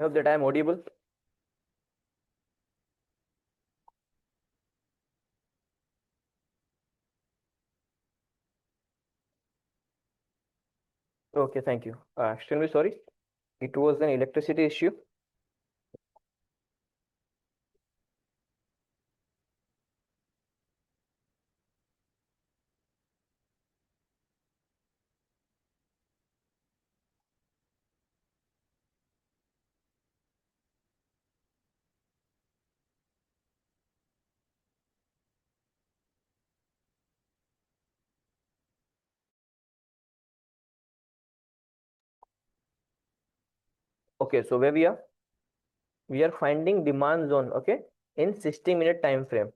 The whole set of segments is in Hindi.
I hope that I am audible. Okay, thank you. Extremely sorry. It was an electricity issue. Okay, so where we are? We are finding demand zone, okay, in 60-minute time frame.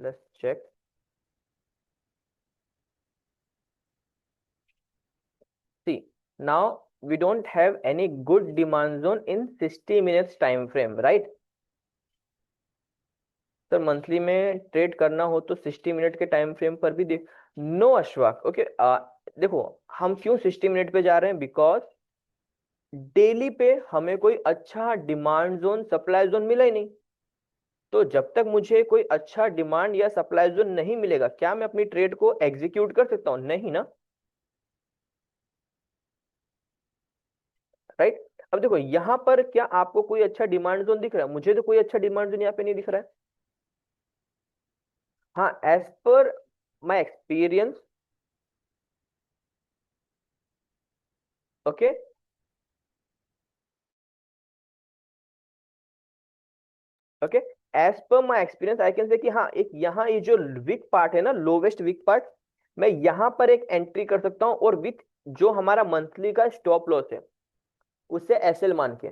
Let's check. See, now we don't have any good demand zone in 60 minutes time frame, right? Sir monthly में ट्रेड करना हो तो 60 मिनट के टाइम फ्रेम पर भी देख। No Ashfaq, okay. देखो, हम क्यों 60 मिनट पे जा रहे हैं? बिकॉज डेली पे हमें कोई अच्छा डिमांड जोन सप्लाई जोन मिला ही नहीं। तो जब तक मुझे कोई अच्छा डिमांड या सप्लाई जोन नहीं मिलेगा, क्या मैं अपनी ट्रेड को एग्जीक्यूट कर सकता हूं? नहीं ना, राइट। अब देखो यहां पर क्या आपको कोई अच्छा डिमांड जोन दिख रहा है? मुझे तो कोई अच्छा डिमांड जोन यहाँ पे नहीं दिख रहा है। हाँ, as per my experience, okay, okay, as per my experience I can say कि हाँ, एक यहाँ ये जो वीक पार्ट है ना, लोवेस्ट वीक पार्ट, मैं यहाँ पर एक एंट्री कर सकता हूँ और विथ जो हमारा मंथली का स्टॉप लॉस है उसे एसएल मान के।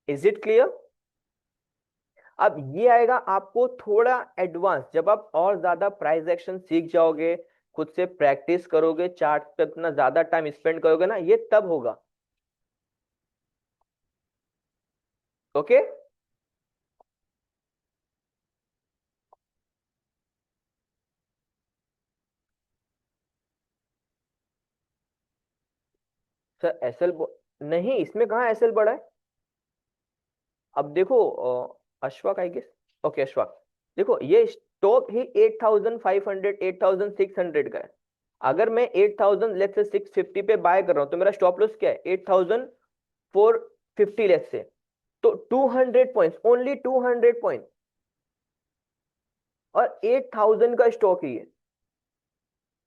Is it clear? अब ये आएगा आपको थोड़ा एडवांस, जब आप और ज्यादा प्राइस एक्शन सीख जाओगे, खुद से प्रैक्टिस करोगे, चार्ट पे इतना ज्यादा टाइम स्पेंड करोगे ना, ये तब होगा। ओके, सर एसएल नहीं, इसमें कहाँ एसएल बढ़ा है? अब देखो Ashfaq, I guess, okay Ashfaq, देखो ये स्टॉक ही 8500 8600 का है। अगर मैं 8000 लेट्स से 650 पे बाय कर रहा हूं तो मेरा स्टॉप लॉस क्या है? 8450 लेट्स से। तो 200 पॉइंट्स, ओनली 200 पॉइंट, और 8000 का स्टॉक ही है।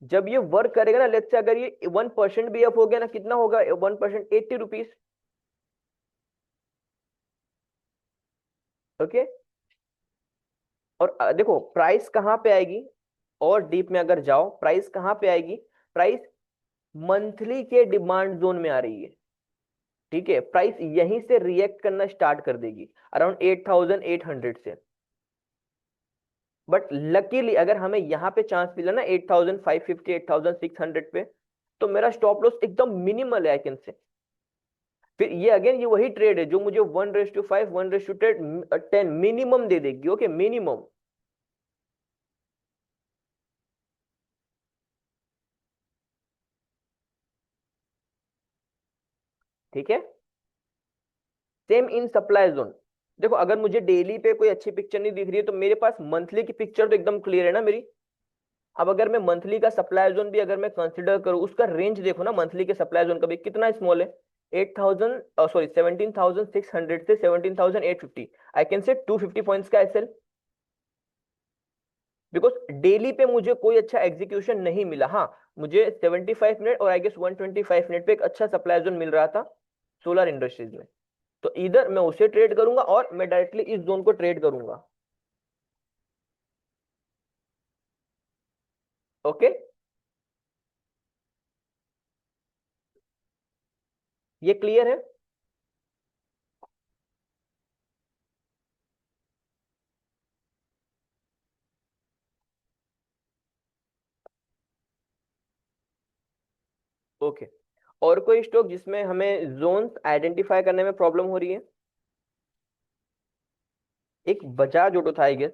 जब ये वर्क करेगा ना, लेट्स से अगर ये 1% भी अप हो गया ना, कितना होगा 1%? 80 रुपीज। ओके, और देखो प्राइस कहाँ पे आएगी, और डीप में अगर जाओ, प्राइस कहाँ पे आएगी? प्राइस मंथली के डिमांड जोन में आ रही है। ठीक है, प्राइस यहीं से रिएक्ट करना स्टार्ट कर देगी अराउंड 8800 से। बट लकीली अगर हमें यहाँ पे चांस मिला ना 8550 8600 पे, तो मेरा स्टॉप लॉस एकदम मिनिमल है, आई कैन से। फिर ये अगेन ये वही ट्रेड है जो मुझे 1:5 1:10 मिनिमम दे देगी। Okay, minimum. ठीक है, सेम इन सप्लाई जोन। देखो अगर मुझे डेली पे कोई अच्छी पिक्चर नहीं दिख रही है तो मेरे पास मंथली की पिक्चर तो एकदम क्लियर है ना मेरी। अब अगर मैं मंथली का सप्लाई जोन भी अगर मैं कंसिडर करूं, उसका रेंज देखो ना, मंथली के सप्लाई जोन का भी कितना स्मॉल है। 8000, सॉरी 17600 से 17850, आई कैन से 250 पॉइंट्स का एसएल। बिकॉज डेली पे मुझे कोई अच्छा एग्जीक्यूशन नहीं मिला। हाँ, मुझे 75 मिनट और आई गेस 125 मिनट पे एक अच्छा सप्लाई जोन मिल रहा था सोलर इंडस्ट्रीज में। तो इधर मैं उसे ट्रेड करूंगा और मैं डायरेक्टली इस जोन को ट्रेड करूंगा। ओके, ये क्लियर है? ओके, और कोई स्टॉक जिसमें हमें जोन्स आइडेंटिफाई करने में प्रॉब्लम हो रही है? एक बजाज ऑटो था आई गेस,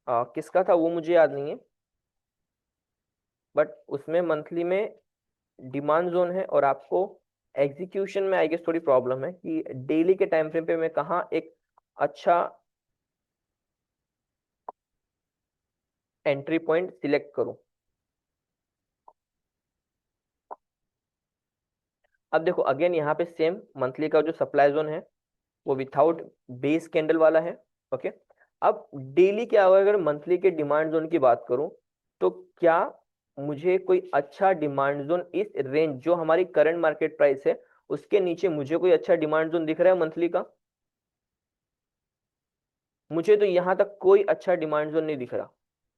किसका था वो मुझे याद नहीं है, बट उसमें मंथली में डिमांड जोन है और आपको एग्जीक्यूशन में आई गेस थोड़ी प्रॉब्लम है कि डेली के टाइम फ्रेम पे मैं कहाँ एक अच्छा एंट्री पॉइंट सिलेक्ट करूं। अब देखो अगेन यहाँ पे सेम मंथली का जो सप्लाई जोन है वो विथाउट बेस कैंडल वाला है। ओके, अब डेली क्या होगा, अगर मंथली के डिमांड जोन की बात करूं तो क्या मुझे कोई अच्छा डिमांड जोन इस रेंज जो हमारी करंट मार्केट प्राइस है उसके नीचे मुझे कोई अच्छा डिमांड जोन दिख रहा है मंथली का? मुझे तो यहां तक कोई अच्छा डिमांड जोन नहीं दिख रहा।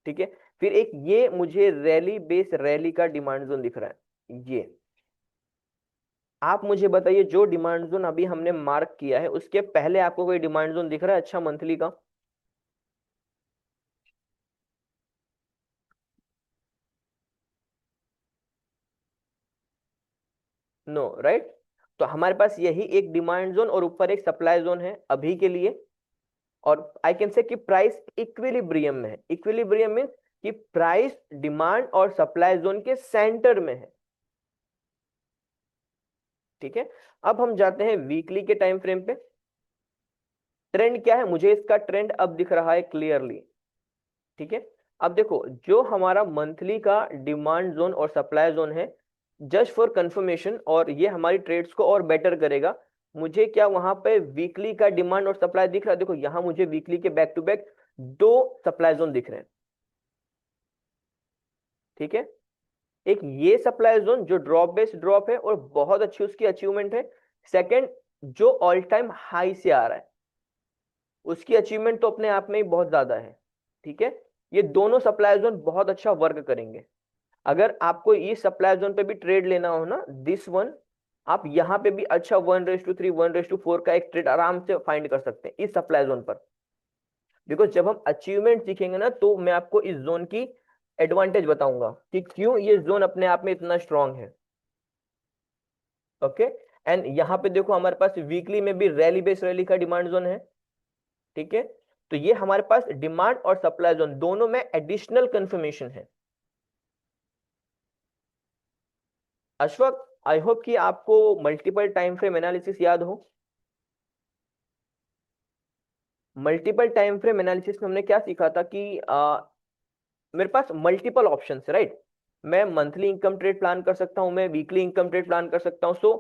ठीक है, फिर एक ये मुझे रैली बेस रैली का डिमांड जोन दिख रहा है ये। आप मुझे बताइए जो डिमांड जोन अभी हमने मार्क किया है उसके पहले आपको कोई डिमांड जोन दिख रहा है अच्छा मंथली का? No, right. तो हमारे पास यही एक डिमांड जोन और ऊपर एक सप्लाई जोन है अभी के लिए। और आई कैन से कि प्राइस इक्विलिब्रियम में है। इक्विलिब्रियम मीन्स कि प्राइस डिमांड और सप्लाई जोन के सेंटर में है। ठीक है, अब हम जाते हैं वीकली के टाइम फ्रेम पे। ट्रेंड क्या है, मुझे इसका ट्रेंड अब दिख रहा है क्लियरली। ठीक है, अब देखो जो हमारा मंथली का डिमांड जोन और सप्लाई जोन है, जस्ट फॉर कंफर्मेशन और ये हमारी ट्रेड्स को और बेटर करेगा, मुझे क्या वहां पे वीकली का डिमांड और सप्लाई दिख रहा है? देखो यहां मुझे वीकली के बैक टू बैक दो सप्लाई जोन दिख रहे हैं। ठीक है, एक ये सप्लाई जोन जो ड्रॉप बेस्ड ड्रॉप है और बहुत अच्छी उसकी अचीवमेंट है। सेकंड, जो ऑल टाइम हाई से आ रहा है उसकी अचीवमेंट तो अपने आप में ही बहुत ज्यादा है। ठीक है, ये दोनों सप्लाई जोन बहुत अच्छा वर्क करेंगे। अगर आपको इस सप्लाई जोन पे भी ट्रेड लेना हो ना, दिस वन, आप यहाँ पे भी अच्छा 1:3 1:4 का एक ट्रेड आराम से फाइंड कर सकते हैं इस सप्लाई जोन पर। बिकॉज जब हम अचीवमेंट सीखेंगे ना तो मैं आपको इस जोन की एडवांटेज बताऊंगा कि क्यों ये जोन अपने आप में इतना स्ट्रांग है। ओके, एंड यहाँ पे देखो हमारे पास वीकली में भी रैली बेस रैली का डिमांड जोन है। ठीक है, तो ये हमारे पास डिमांड और सप्लाई जोन दोनों में एडिशनल कंफर्मेशन है। अशफाक, आई होप कि आपको मल्टीपल टाइम फ्रेम एनालिसिस याद हो। मल्टीपल टाइम फ्रेम एनालिसिस में हमने क्या सीखा था कि मेरे पास मल्टीपल ऑप्शंस है, राइट। मैं मंथली इनकम ट्रेड प्लान कर सकता हूं, मैं वीकली इनकम ट्रेड प्लान कर सकता हूं। सो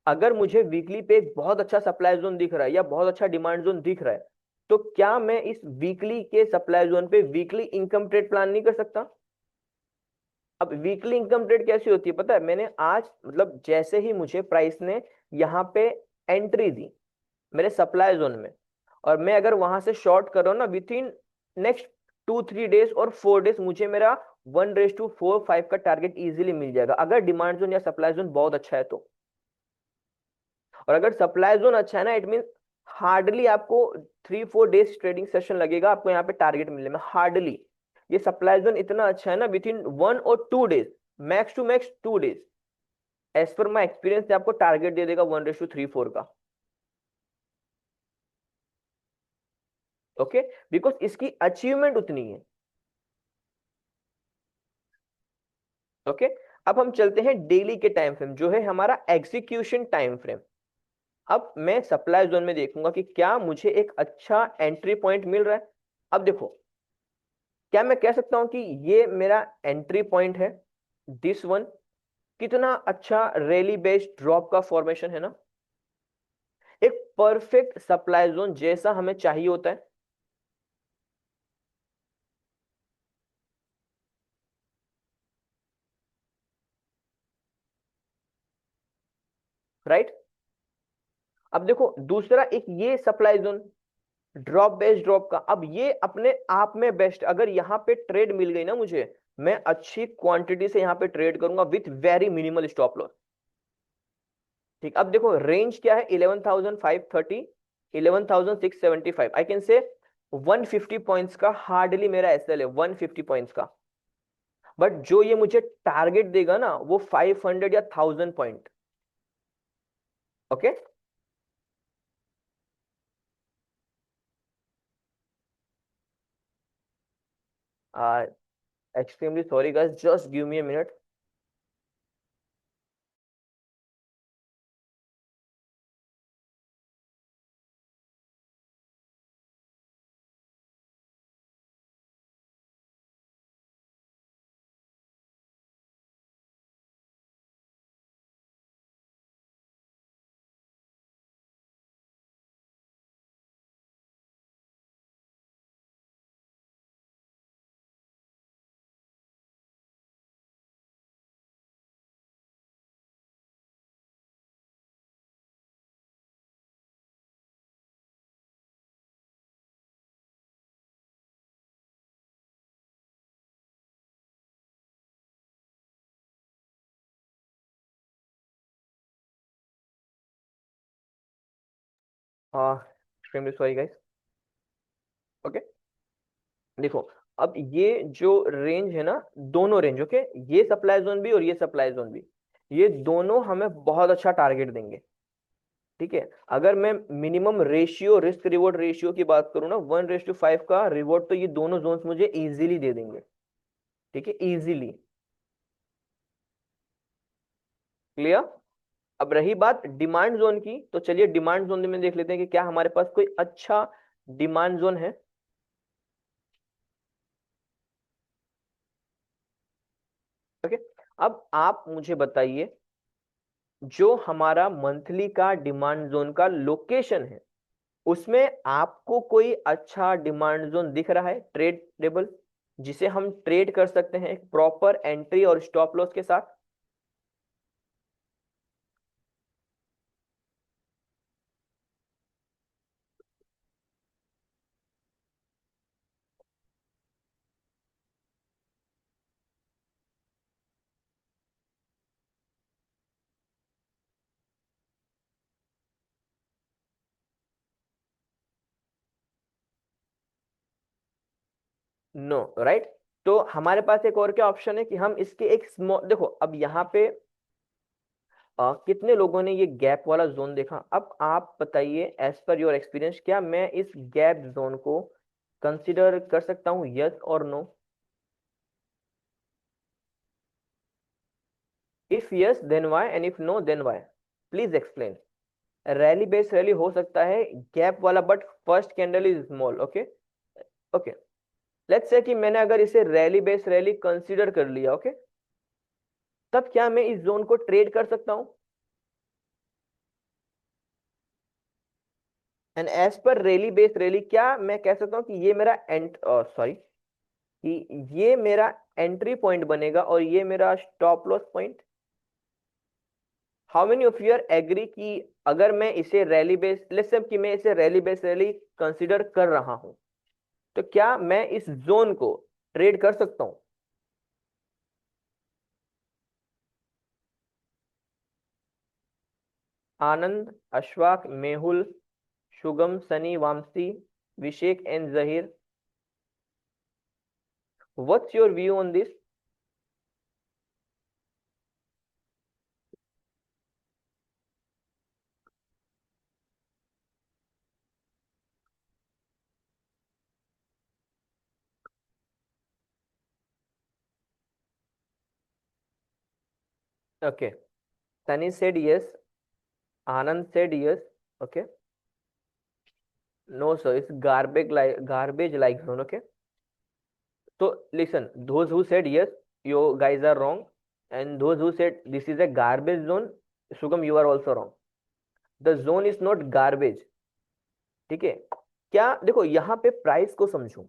अगर मुझे वीकली पे एक बहुत अच्छा सप्लाई जोन दिख रहा है या बहुत अच्छा डिमांड जोन दिख रहा है तो क्या मैं इस वीकली के सप्लाई जोन पे वीकली इनकम ट्रेड प्लान नहीं कर सकता? अब वीकली इनकम ट्रेड कैसी होती है पता है, मैंने आज मतलब जैसे ही मुझे प्राइस ने यहाँ पे एंट्री दी मेरे सप्लाई जोन में, और मैं अगर वहां से शॉर्ट कर रहा हूँ ना, विथ इन नेक्स्ट 2-3 डेज और 4 डेज मुझे मेरा 1:4-5 का टारगेट इजीली मिल जाएगा अगर डिमांड जोन या सप्लाई जोन बहुत अच्छा है तो। और अगर सप्लाई जोन अच्छा है ना, इट मीन हार्डली आपको 3-4 डेज ट्रेडिंग सेशन लगेगा आपको यहाँ पे टारगेट मिलने में, हार्डली। ये सप्लाई जोन इतना अच्छा है ना, विद इन 1 और 2 days, max two max 2 days, as per my experience आपको टारगेट दे देगा 1:3-4 का। ओके, बिकॉज इसकी अचीवमेंट उतनी है। ओके, अब हम चलते हैं डेली के टाइम फ्रेम जो है हमारा एग्जीक्यूशन टाइम फ्रेम। अब मैं सप्लाई जोन में देखूंगा कि क्या मुझे एक अच्छा एंट्री पॉइंट मिल रहा है। अब देखो, क्या मैं कह सकता हूं कि ये मेरा एंट्री पॉइंट है, दिस वन? कितना अच्छा रैली बेस्ड ड्रॉप का फॉर्मेशन है ना, एक परफेक्ट सप्लाई जोन जैसा हमें चाहिए होता है। राइट, अब देखो दूसरा एक ये supply zone drop based drop का, अब ये अपने आप में बेस्ट। अगर यहाँ पे ट्रेड मिल गई ना मुझे, मैं अच्छी क्वांटिटी से यहाँ पे ट्रेड करूंगा with very minimal stop loss. ठीक, अब देखो रेंज क्या है, 11,530, 11,675, आई कैन से 150 पॉइंट्स का हार्डली मेरा एसएल है, 150 पॉइंट्स का। बट जो ये मुझे टारगेट देगा ना वो 500 या 1,000 point. Okay, extremely sorry guys, just give me a minute. Extremely sorry guys. Okay, देखो, अब ये जो रेंज है ना, दोनों रेंज, ओके, ये सप्लाई जोन भी और ये सप्लाई जोन भी, ये दोनों हमें बहुत अच्छा टारगेट देंगे। ठीक है, अगर मैं minimum ratio, risk reward ratio की बात करूँ ना, 1:5 का रिवॉर्ड तो ये दोनों जोन्स मुझे इजीली दे देंगे। ठीक है, इजीली। क्लियर? अब रही बात डिमांड जोन की, तो चलिए डिमांड जोन में देख लेते हैं कि क्या हमारे पास कोई अच्छा डिमांड जोन है। ओके, अब आप मुझे बताइए, जो हमारा मंथली का डिमांड जोन का लोकेशन है, उसमें आपको कोई अच्छा डिमांड जोन दिख रहा है ट्रेडेबल, जिसे हम ट्रेड कर सकते हैं एक प्रॉपर एंट्री और स्टॉप लॉस के साथ? No, right. तो हमारे पास एक और क्या ऑप्शन है कि हम इसके एक स्मॉल, देखो अब यहाँ पे कितने लोगों ने ये गैप वाला जोन देखा? अब आप बताइए, एज पर योर एक्सपीरियंस, क्या मैं इस गैप जोन को कंसिडर कर सकता हूँ, यस और no? If yes then why, and if no then why? Please explain. Rally base rally हो सकता है गैप वाला, but first candle is small, okay. Okay, let's say कि मैंने अगर इसे रैली बेस रैली कंसीडर कर लिया, ओके, तब क्या मैं इस जोन को ट्रेड कर सकता हूं? And as per rally base rally, क्या मैं कह सकता हूं कि ये मेरा एंट सॉरी, कि ये मेरा एंट्री पॉइंट बनेगा और ये मेरा stop loss point? How many of you are agree कि अगर मैं इसे रैली बेस, लेट्स से कि मैं इसे रैली बेस रैली कंसीडर कर रहा हूं, तो क्या मैं इस जोन को ट्रेड कर सकता हूं? Anand, Ashfaq, Mehul, Shugam, Sunny, Vamsi, Vishek and Zaheer, what's your view on this? Okay, Sunny said yes, Anand said yes, okay, no sir, it's garbage like zone, okay. So listen, those who said yes, you guys are wrong, and those who said this is a garbage zone, Shugam, you are also wrong. The zone is not garbage. ठीक है, क्या देखो यहाँ पे प्राइस को समझो,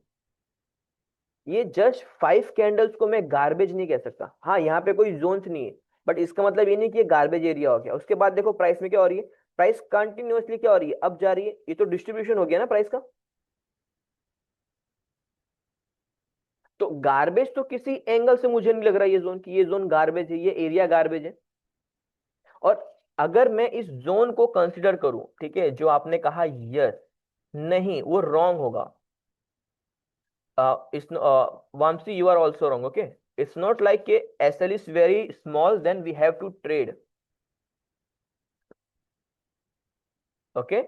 ये जस्ट 5 कैंडल्स को मैं गार्बेज नहीं कह सकता। हाँ, यहाँ पे कोई जोन्स नहीं है, बट इसका मतलब ये नहीं कि ये गार्बेज एरिया हो गया। उसके बाद देखो प्राइस में क्या हो रही है, प्राइस कंटिन्यूअसली क्या हो रही है, अब जा रही है, ये तो डिस्ट्रीब्यूशन हो गया ना प्राइस का। तो गार्बेज तो किसी एंगल से मुझे नहीं लग रहा ये जोन, की ये जोन गार्बेज है, ये एरिया गार्बेज है। और अगर मैं इस जोन को कंसिडर करूं, ठीक है, जो आपने कहा यस, नहीं, वो रॉन्ग होगा। It's Vamsi, you are also wrong, okay. It's not like S L is very small then we have to trade, okay.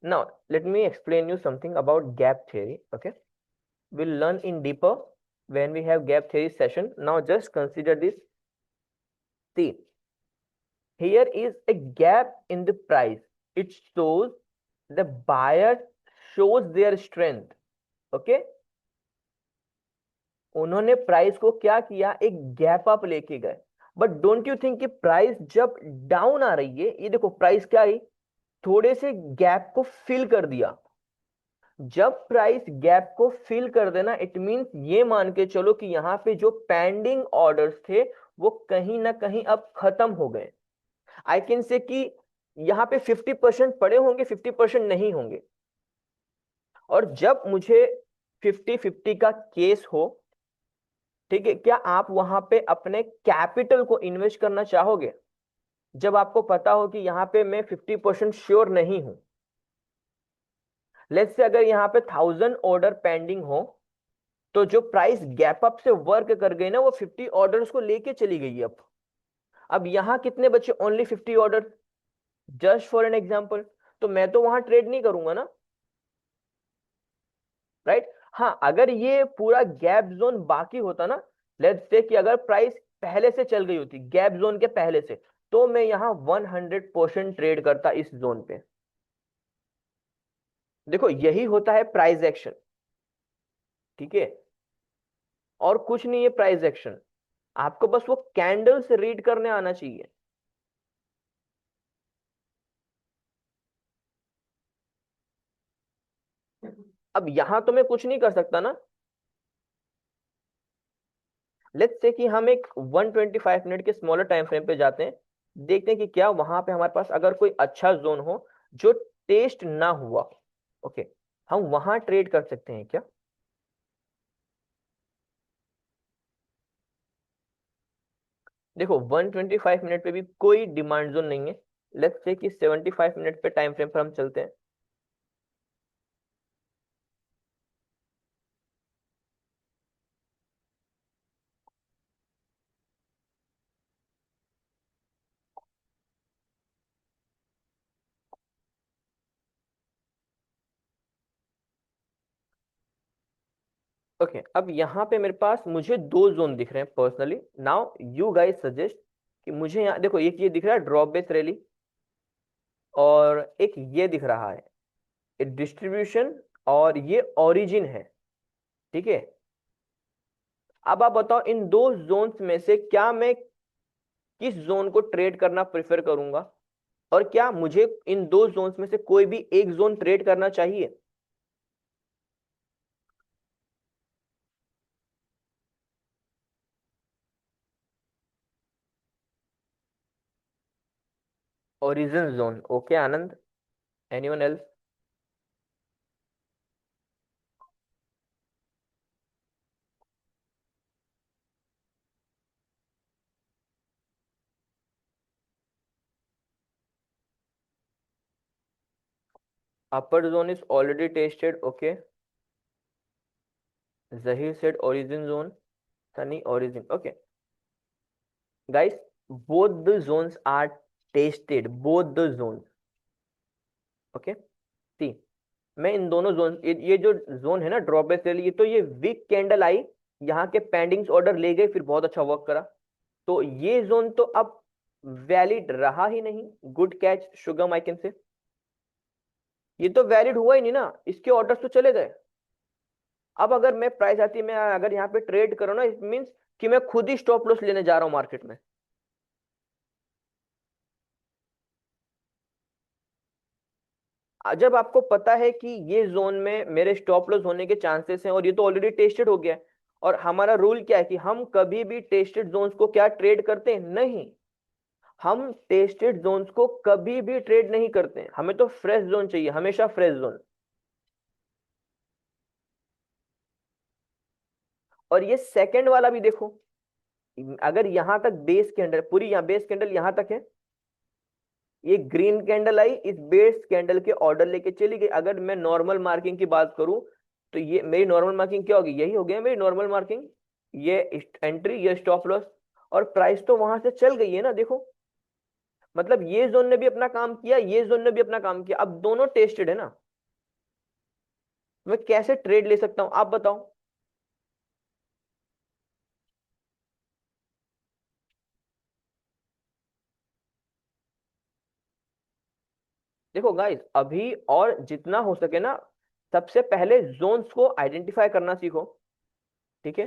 Now let me explain you something about gap theory, okay? We'll learn in deeper when we have gap theory session. Now just consider this. See, here is a gap in the price. It shows the buyer shows their strength, okay? उन्होंने प्राइस को क्या किया, एक गैप अप लेके गए। बट डोंट यू थिंक कि प्राइस जब डाउन आ रही है, ये देखो प्राइस क्या आई, थोड़े से गैप को फिल कर दिया। जब प्राइस गैप को फिल कर देना, इट मींस ये मान के चलो कि यहाँ पे जो पेंडिंग ऑर्डर्स थे वो कहीं ना कहीं अब खत्म हो गए। आई कैन से कि यहाँ पे 50% पड़े होंगे, 50% नहीं होंगे। और जब मुझे 50-50 का केस हो, ठीक है, क्या आप वहां पे अपने कैपिटल को इन्वेस्ट करना चाहोगे, जब आपको पता हो कि यहाँ पे मैं 50% श्योर नहीं हूं? लेट्स से अगर यहाँ पे 1000 ऑर्डर पेंडिंग हो, तो जो प्राइस गैप अप से वर्क कर गई ना, वो 50 ऑर्डर्स को लेके चली गई अब यहाँ कितने बचे? Only 50 order, just for an example. तो मैं तो वहां ट्रेड नहीं करूंगा ना, राइट? हाँ, अगर ये पूरा गैप जोन बाकी होता ना, लेट्स से कि अगर प्राइस पहले से चल गई होती गैप जोन के पहले से, तो मैं यहाँ 100% ट्रेड करता इस जोन पे। देखो, यही होता है प्राइस एक्शन, ठीक है? और कुछ नहीं है प्राइस एक्शन, आपको बस वो कैंडल से रीड करने आना चाहिए। अब यहां तो मैं कुछ नहीं कर सकता ना। लेट्स से कि हम एक 125 मिनट के स्मॉलर टाइम फ्रेम पे जाते हैं, देखते हैं कि क्या वहां पे हमारे पास अगर कोई अच्छा जोन हो जो टेस्ट ना हुआ, ओके, हम वहां ट्रेड कर सकते हैं क्या? देखो, 125 मिनट पे भी कोई डिमांड जोन नहीं है। लेट्स से कि 75 मिनट पे टाइम फ्रेम पर हम चलते हैं। ओके, अब यहाँ पे मेरे पास मुझे दो जोन दिख रहे हैं personally. Now you guys suggest कि मुझे यहाँ देखो, एक ये दिख रहा है ड्रॉप बेस रैली, और एक ये दिख रहा है डिस्ट्रीब्यूशन, और ये ओरिजिन है, ठीक है? अब आप बताओ, इन दो जोन्स में से क्या मैं किस जोन को ट्रेड करना प्रेफर करूंगा, और क्या मुझे इन दो जोन्स में से कोई भी एक जोन ट्रेड करना चाहिए? Origin zone, okay Anand. Anyone else? Upper zone is already tested, okay. Zaheer said origin zone, Sunny origin, okay. Guys, both the zones are tested, both the zones, okay. See, मैं इन दोनों जोन, ये जो जोन है ना ड्रॉबैक के लिए, ये तो ये वीक कैंडल आई, यहाँ के पेंडिंग्स ऑर्डर ले गए, फिर बहुत अच्छा वर्क करा, तो ये जोन तो अब वैलिड रहा ही नहीं। Good catch Shugam, I can say ये तो वैलिड हुआ ही नहीं ना, इसके ऑर्डर्स तो चले गए। अब अगर मैं प्राइस आती है, मैं अगर यहाँ पे ट्रेड करूँ ना, इट मीन्स कि मैं खुद ही स्टॉप लॉस लेने जा रहा हूँ मार्केट में। जब आपको पता है कि ये जोन में मेरे स्टॉप लॉस होने के चांसेस हैं, और ये तो ऑलरेडी टेस्टेड हो गया है, और हमारा रूल क्या है कि हम कभी भी टेस्टेड जोन्स को क्या ट्रेड करते हैं? नहीं, हम टेस्टेड जोन्स को कभी भी ट्रेड नहीं करते हैं, हमें तो फ्रेश जोन चाहिए, हमेशा फ्रेश जोन। और ये सेकंड वाला भी देखो, अगर यहां तक बेस कैंडल पूरी, यहाँ बेस कैंडल यहां तक है, ये ग्रीन कैंडल आई, इस बेस कैंडल के ऑर्डर लेके चली गई। अगर मैं नॉर्मल मार्किंग की बात करूं, तो ये मेरी नॉर्मल मार्किंग क्या होगी? यही हो गया मेरी नॉर्मल मार्किंग, ये एंट्री, ये स्टॉप लॉस, और प्राइस तो वहां से चल गई है ना, देखो। मतलब ये जोन ने भी अपना काम किया, ये जोन ने भी अपना काम किया, अब दोनों टेस्टेड है ना। मैं कैसे ट्रेड ले सकता हूं, आप बताओ? देखो गाइस, अभी और जितना हो सके ना, सबसे पहले जोन्स को आइडेंटिफाई करना सीखो, ठीक है?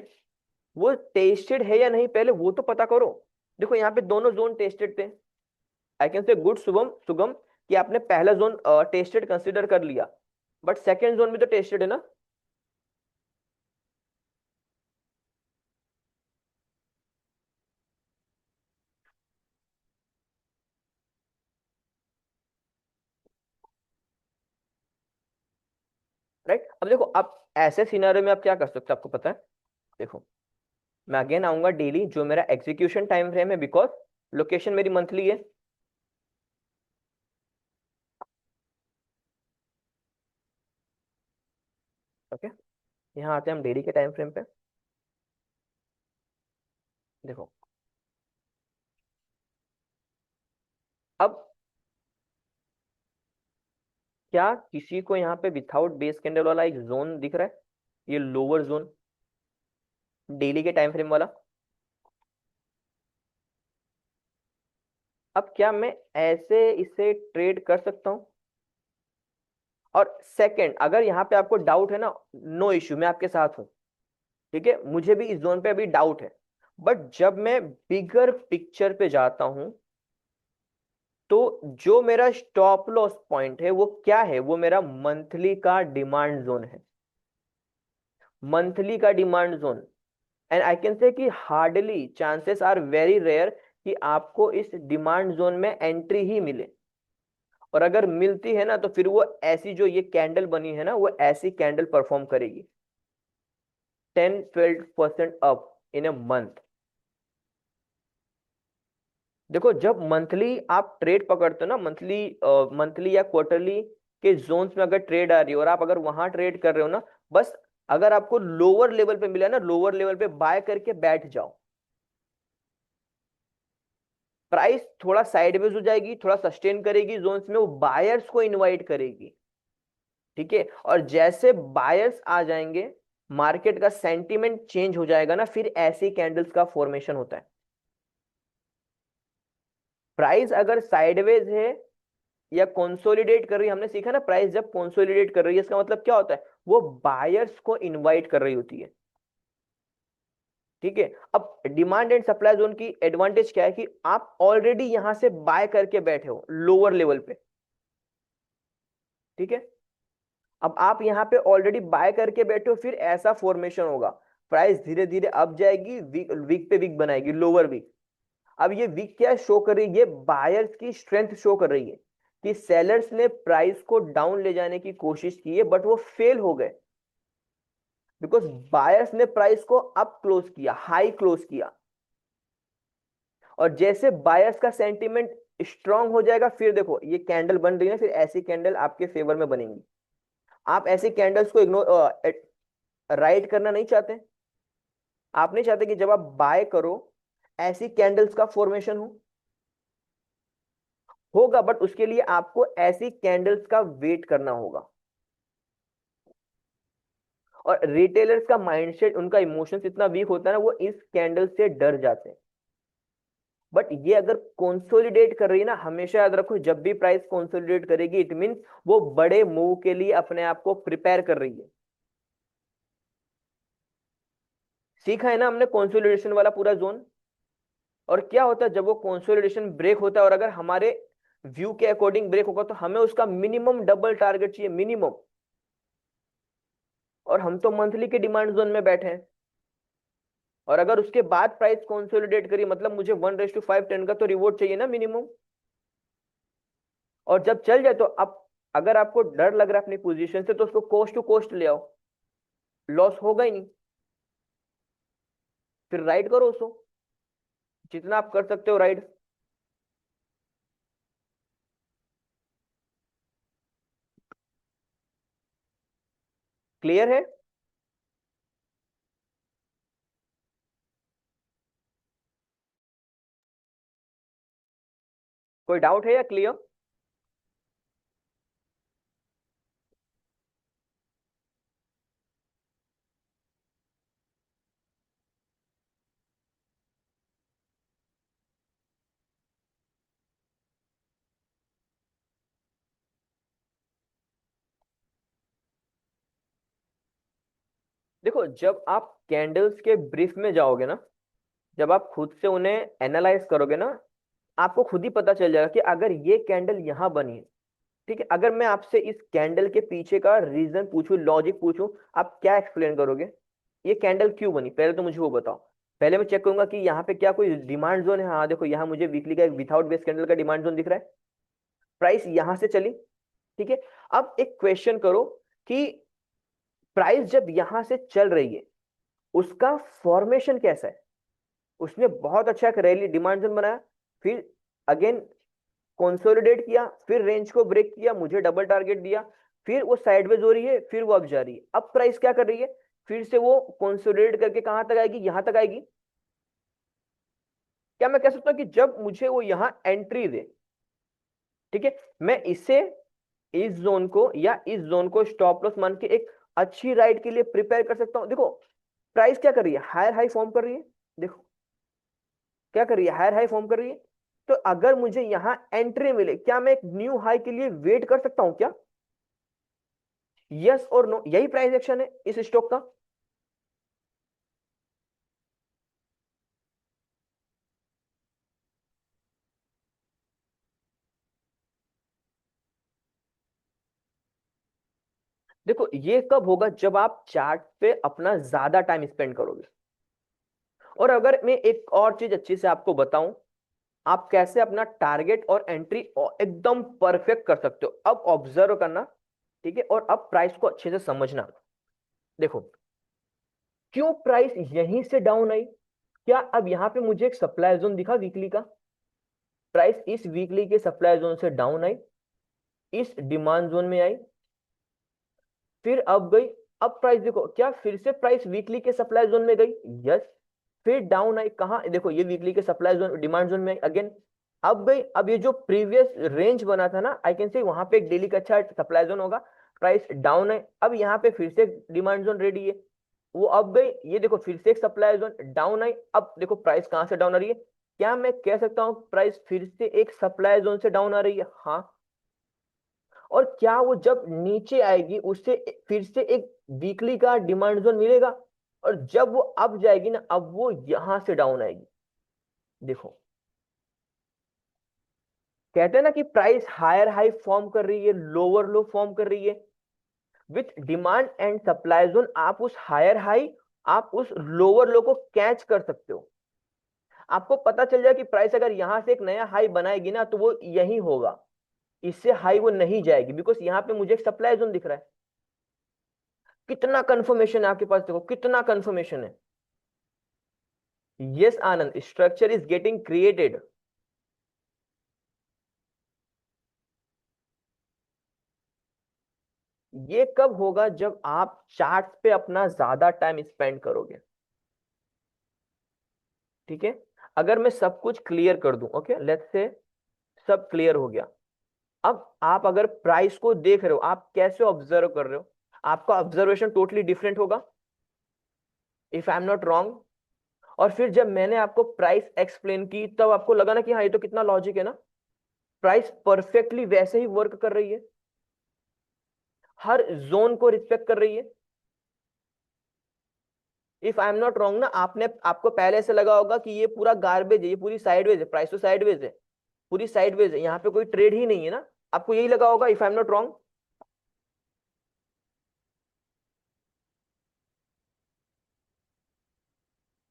वो टेस्टेड है या नहीं, पहले वो तो पता करो। देखो, यहाँ पे दोनों जोन टेस्टेड थे। आई कैन से गुड शुभम सुगम, कि आपने पहला जोन टेस्टेड कंसीडर कर लिया, बट सेकंड जोन भी तो टेस्टेड है ना, राइट? अब देखो, आप ऐसे सिनारियो में आप क्या कर सकते हो, आपको पता है? देखो, मैं अगेन आऊंगा डेली, जो मेरा एग्जीक्यूशन टाइम फ्रेम है, बिकॉज लोकेशन मेरी मंथली है। ओके, यहाँ आते हैं हम डेली के टाइम फ्रेम पे। देखो अब क्या किसी को यहाँ पे विथआउट बेस कैंडल वाला एक जोन दिख रहा है, ये लोअर जोन डेली के टाइम फ्रेम वाला? अब क्या मैं ऐसे इसे ट्रेड कर सकता हूँ? और सेकंड, अगर यहाँ पे आपको डाउट है ना, नो इश्यू, मैं आपके साथ हूँ। ठीक है, मुझे भी इस जोन पे अभी डाउट है, बट जब मैं बिगर पिक्चर पे जाता हूं तो जो मेरा स्टॉप लॉस पॉइंट है वो क्या है, वो मेरा मंथली का डिमांड जोन है। मंथली का demand zone. And I can say कि hardly chances are very rare कि आपको इस डिमांड जोन में एंट्री ही मिले। और अगर मिलती है ना तो फिर वो ऐसी जो ये कैंडल बनी है ना, वो ऐसी कैंडल परफॉर्म करेगी 10-12% अप इन अ मंथ। देखो जब मंथली आप ट्रेड पकड़ते हो ना, मंथली मंथली या क्वार्टरली के जोन्स में अगर ट्रेड आ रही हो और आप अगर वहां ट्रेड कर रहे हो ना, बस अगर आपको लोअर लेवल पे मिला ना, लोअर लेवल पे बाय करके बैठ जाओ। प्राइस थोड़ा साइडवेज हो जाएगी, थोड़ा सस्टेन करेगी जोन्स में, वो बायर्स को इनवाइट करेगी। ठीक है, और जैसे बायर्स आ जाएंगे, मार्केट का सेंटीमेंट चेंज हो जाएगा ना, फिर ऐसे कैंडल्स का फॉर्मेशन होता है। प्राइस अगर साइडवेज है या कंसोलिडेट कर रही है, हमने सीखा ना प्राइस जब कंसोलिडेट कर रही है इसका मतलब क्या होता है, वो बायर्स को इनवाइट कर रही होती है। ठीक है, अब डिमांड एंड सप्लाई जोन की एडवांटेज क्या है कि आप ऑलरेडी यहां से बाय करके बैठे हो लोअर लेवल पे। ठीक है, अब आप यहां पे ऑलरेडी बाय करके बैठे हो, फिर ऐसा फॉर्मेशन होगा, प्राइस धीरे धीरे अप जाएगी, वीक वीक पे वीक बनाएगी, लोअर वीक। अब ये वीक क्या शो कर रही है, ये बायर्स की स्ट्रेंथ शो कर रही है कि सेलर्स ने प्राइस को डाउन ले जाने की कोशिश की है बट वो फेल हो गए, बिकॉज बायर्स ने प्राइस को अप क्लोज किया, हाई क्लोज किया। और जैसे बायर्स का सेंटीमेंट स्ट्रांग हो जाएगा, फिर देखो ये कैंडल बन रही है, फिर ऐसी कैंडल आपके फेवर में बनेंगी। आप ऐसी कैंडल्स को इग्नोर राइट करना नहीं चाहते। आप नहीं चाहते कि जब आप बाय करो ऐसी कैंडल्स का फॉर्मेशन हो, होगा, बट उसके लिए आपको ऐसी कैंडल्स का वेट करना होगा। और रिटेलर्स का माइंडसेट, उनका इमोशंस इतना वीक होता है ना, वो इस कैंडल से डर जाते हैं। बट ये अगर कंसोलिडेट कर रही है ना, हमेशा याद रखो जब भी प्राइस कंसोलिडेट करेगी इट मींस वो बड़े मूव के लिए अपने आप को प्रिपेयर कर रही है। सीखा है ना हमने कंसोलिडेशन वाला पूरा जोन। और क्या होता है जब वो कंसोलिडेशन ब्रेक होता है और अगर हमारे व्यू के अकॉर्डिंग ब्रेक होगा तो हमें उसका मिनिमम डबल टारगेट चाहिए, मिनिमम। और हम तो मंथली के डिमांड जोन में बैठे हैं, और अगर उसके बाद प्राइस कंसोलिडेट करी मतलब मुझे 1:5 10 का तो रिवॉर्ड चाहिए ना मिनिमम। और जब चल जाए तो अब अगर आपको डर लग रहा है अपनी पोजीशन से तो उसको कोस्ट टू कोस्ट ले आओ, लॉस होगा ही नहीं, फिर राइड करो उसको जितना आप कर सकते हो राइड। क्लियर है? कोई डाउट है या क्लियर? देखो जब आप कैंडल्स के ब्रीफ में जाओगे ना, जब आप खुद से उन्हें एनालाइज करोगे ना, आपको खुद ही पता चल जाएगा कि अगर ये कैंडल यहां बनी है, ठीक है, अगर मैं आपसे इस कैंडल के पीछे का रीजन पूछूं, लॉजिक पूछूं, आप क्या एक्सप्लेन करोगे? ये कैंडल क्यों बनी, पहले तो मुझे वो बताओ। पहले मैं चेक करूंगा कि यहाँ पे क्या कोई डिमांड जोन है। हाँ देखो यहाँ मुझे वीकली का एक विथआउट बेस कैंडल का डिमांड जोन दिख रहा है, प्राइस यहां से चली। ठीक है, अब एक क्वेश्चन करो कि प्राइस जब यहां से चल रही है उसका फॉर्मेशन कैसा है? उसने बहुत अच्छा एक रैली डिमांड जोन बनाया, फिर अगेन कंसोलिडेट किया, फिर रेंज को ब्रेक किया, मुझे डबल टारगेट दिया, फिर वो साइडवेज हो रही है, फिर वो अब जा रही है। अब प्राइस क्या कर रही है, फिर से वो कंसोलिडेट करके कहां तक आएगी, यहां तक आएगी। क्या मैं कह सकता हूं कि जब मुझे वो यहां एंट्री दे, ठीक है, मैं इसे, इस जोन को या इस जोन को स्टॉप लॉस मान के एक अच्छी राइड के लिए प्रिपेयर कर सकता हूं। देखो प्राइस क्या कर रही है, हायर हाई फॉर्म कर रही है। देखो क्या कर रही है, हायर हाई फॉर्म कर रही है। तो अगर मुझे यहां एंट्री मिले, क्या मैं एक न्यू हाई के लिए वेट कर सकता हूं क्या? यस और नो, यही प्राइस एक्शन है इस स्टॉक का। देखो ये कब होगा, जब आप चार्ट पे अपना ज्यादा टाइम स्पेंड करोगे। और अगर मैं एक और चीज अच्छी से आपको बताऊं, आप कैसे अपना टारगेट और एंट्री एकदम परफेक्ट कर सकते हो, अब ऑब्जर्व करना, ठीक है, और अब प्राइस को अच्छे से समझना। देखो क्यों प्राइस यहीं से डाउन आई, क्या अब यहां पे मुझे एक सप्लाई जोन दिखा वीकली का, प्राइस इस वीकली के सप्लाई जोन से डाउन आई, इस डिमांड जोन में आई, फिर अब गई। अब प्राइस देखो, क्या फिर से प्राइस वीकली के सप्लाई जोन में गई, यस, फिर डाउन आई कहाँ, देखो ये वीकली के सप्लाई जोन डिमांड जोन में आई अगेन, अब गई। अब ये जो प्रीवियस रेंज बना था ना, आई कैन से वहां पे एक डेली का अच्छा सप्लाई जोन होगा, प्राइस डाउन है, अब यहाँ पे फिर से डिमांड जोन रेडी है, वो अब गई। ये देखो फिर से एक सप्लाई जोन डाउन आई, अब देखो प्राइस कहाँ से डाउन आ रही है, क्या मैं कह सकता हूँ प्राइस फिर से एक सप्लाई जोन से डाउन आ रही है? हाँ। और क्या वो जब नीचे आएगी उससे फिर से एक वीकली का डिमांड जोन मिलेगा, और जब वो अप जाएगी ना, अब वो यहां से डाउन आएगी। देखो कहते हैं ना कि प्राइस हायर हाई फॉर्म कर रही है, लोअर लो फॉर्म कर रही है, with demand and supply zone आप उस हायर हाई, आप उस लोअर लो को कैच कर सकते हो। आपको पता चल जाए कि प्राइस अगर यहां से एक नया हाई बनाएगी ना, तो वो यही होगा, इससे हाई वो नहीं जाएगी, बिकॉज यहाँ पे मुझे एक सप्लाई जोन दिख रहा है। कितना कंफर्मेशन है आपके पास, देखो कितना कंफर्मेशन है। Yes Anand, structure is getting created. ये कब होगा, जब आप चार्ट पे अपना ज्यादा टाइम स्पेंड करोगे, ठीक है। अगर मैं सब कुछ क्लियर कर दूं, ओके लेट्स से सब क्लियर हो गया, अब आप अगर प्राइस को देख रहे हो, आप कैसे ऑब्जर्व कर रहे हो, आपका ऑब्जर्वेशन टोटली डिफरेंट होगा, if I am not wrong. और फिर जब मैंने आपको प्राइस एक्सप्लेन की, तब आपको लगा ना कि हाँ ये तो कितना लॉजिक है ना, प्राइस परफेक्टली वैसे ही वर्क कर रही है, हर जोन को रिस्पेक्ट कर रही है। If I am not wrong ना, आपने आपको पहले से लगा होगा कि ये पूरा गार्बेज है, ये पूरी साइडवेज है, प्राइस तो साइडवेज है, पूरी साइडवेज है, यहाँ पे कोई ट्रेड ही नहीं है ना, आपको यही लगा होगा, if I am not wrong.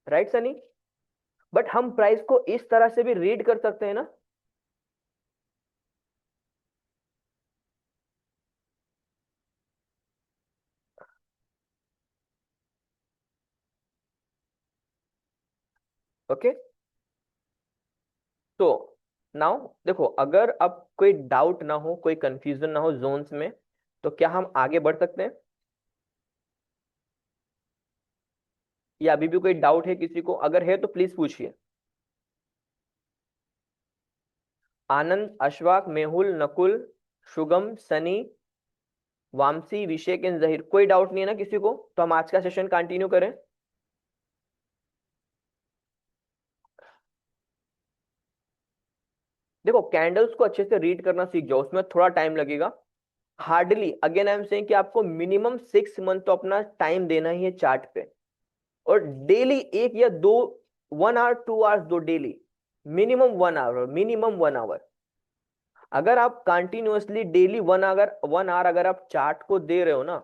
Right Sunny? But हम प्राइस को इस तरह से भी रीड कर सकते हैं ना। ओके तो नाउ देखो, अगर अब कोई डाउट ना हो, कोई कंफ्यूजन ना हो जोन्स में, तो क्या हम आगे बढ़ सकते हैं, या अभी भी कोई डाउट है किसी को? अगर है तो प्लीज पूछिए। आनंद, अशफाक, मेहुल, नकुल, शुगम, सनी, वामसी, विशेक एंड जहीर, कोई डाउट नहीं है ना किसी को? तो हम आज का सेशन कंटिन्यू करें। देखो कैंडल्स को अच्छे से रीड करना सीख जाओ, उसमें थोड़ा टाइम लगेगा, hardly again I am saying कि आपको मिनिमम 6 मंथ तो अपना टाइम देना ही है चार्ट पे, और डेली एक या दो, 1 आवर 2 आवर्स दो daily, minimum 1 hour, minimum 1 hour. अगर आप कंटिन्यूअसली डेली 1 आवर 1 आवर अगर आप चार्ट को दे रहे हो ना,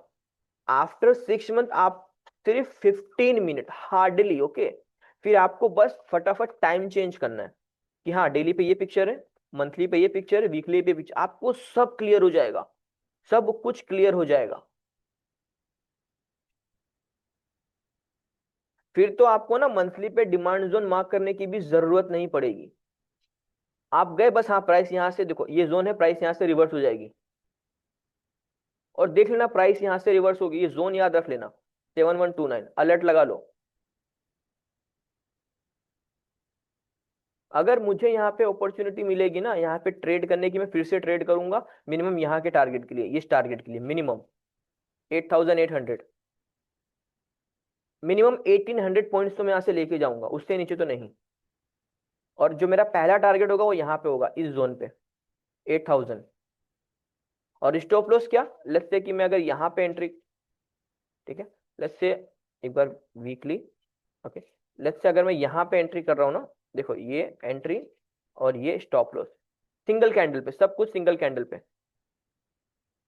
आफ्टर 6 मंथ आप सिर्फ 15 मिनट हार्डली, ओके, फिर आपको बस फटाफट टाइम चेंज करना है कि हाँ डेली पे ये पिक्चर है, मंथली पे ये पिक्चर है, वीकली पे पिक्चर, आपको सब क्लियर हो जाएगा, सब कुछ क्लियर हो जाएगा। फिर तो आपको ना मंथली पे डिमांड जोन मार्क करने की भी जरूरत नहीं पड़ेगी। आप गए बस, हाँ प्राइस यहाँ से देखो ये जोन है, प्राइस यहाँ से रिवर्स हो जाएगी। और देख लेना प्राइस यहां से रिवर्स होगी, ये जोन याद रख लेना 7129, अलर्ट लगा लो। अगर मुझे यहाँ पे अपॉर्चुनिटी मिलेगी ना यहाँ पे ट्रेड करने की, मैं फिर से ट्रेड करूंगा मिनिमम यहाँ के टारगेट के लिए, इस टारगेट के लिए मिनिमम 8800, मिनिमम 1800 पॉइंट्स तो मैं यहाँ से लेके जाऊंगा, उससे नीचे तो नहीं। और जो मेरा पहला टारगेट होगा वो यहाँ पे होगा, इस जोन पे 8000। और स्टॉप लॉस क्या, लेट्स से कि मैं अगर यहाँ पे एंट्री, ठीक है, लेट्स से एक बार वीकली, ओके, लेट्स से अगर मैं यहाँ पे एंट्री कर रहा हूँ ना, देखो ये एंट्री और ये स्टॉप लॉस, सिंगल कैंडल पे, सब कुछ सिंगल कैंडल पे।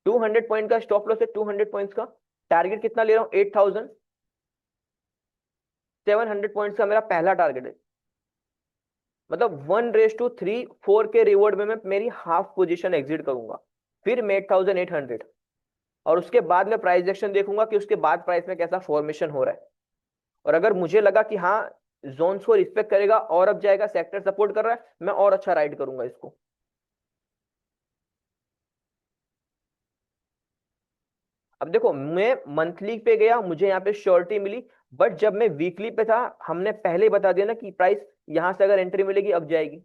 200 पॉइंट का स्टॉप लॉस है, 200 पॉइंट्स का टारगेट कितना ले रहा हूँ, 8000। 700 पॉइंट्स का मेरा पहला टारगेट है, मतलब 1:3 4 के रिवॉर्ड में मैं मेरी हाफ पोजीशन एग्जिट करूंगा, फिर मैं 8800। और उसके बाद में प्राइस एक्शन देखूंगा कि उसके बाद प्राइस में कैसा फॉर्मेशन हो रहा है। और अगर मुझे लगा कि हाँ जोन्स को रिस्पेक्ट करेगा और अब जाएगा, सेक्टर सपोर्ट कर रहा है, मैं और अच्छा राइड करूंगा इसको। अब देखो मैं मंथली पे गया, मुझे यहाँ पे श्योरिटी मिली, बट जब मैं वीकली पे था, हमने पहले ही बता दिया ना कि प्राइस यहां से अगर एंट्री मिलेगी अब जाएगी।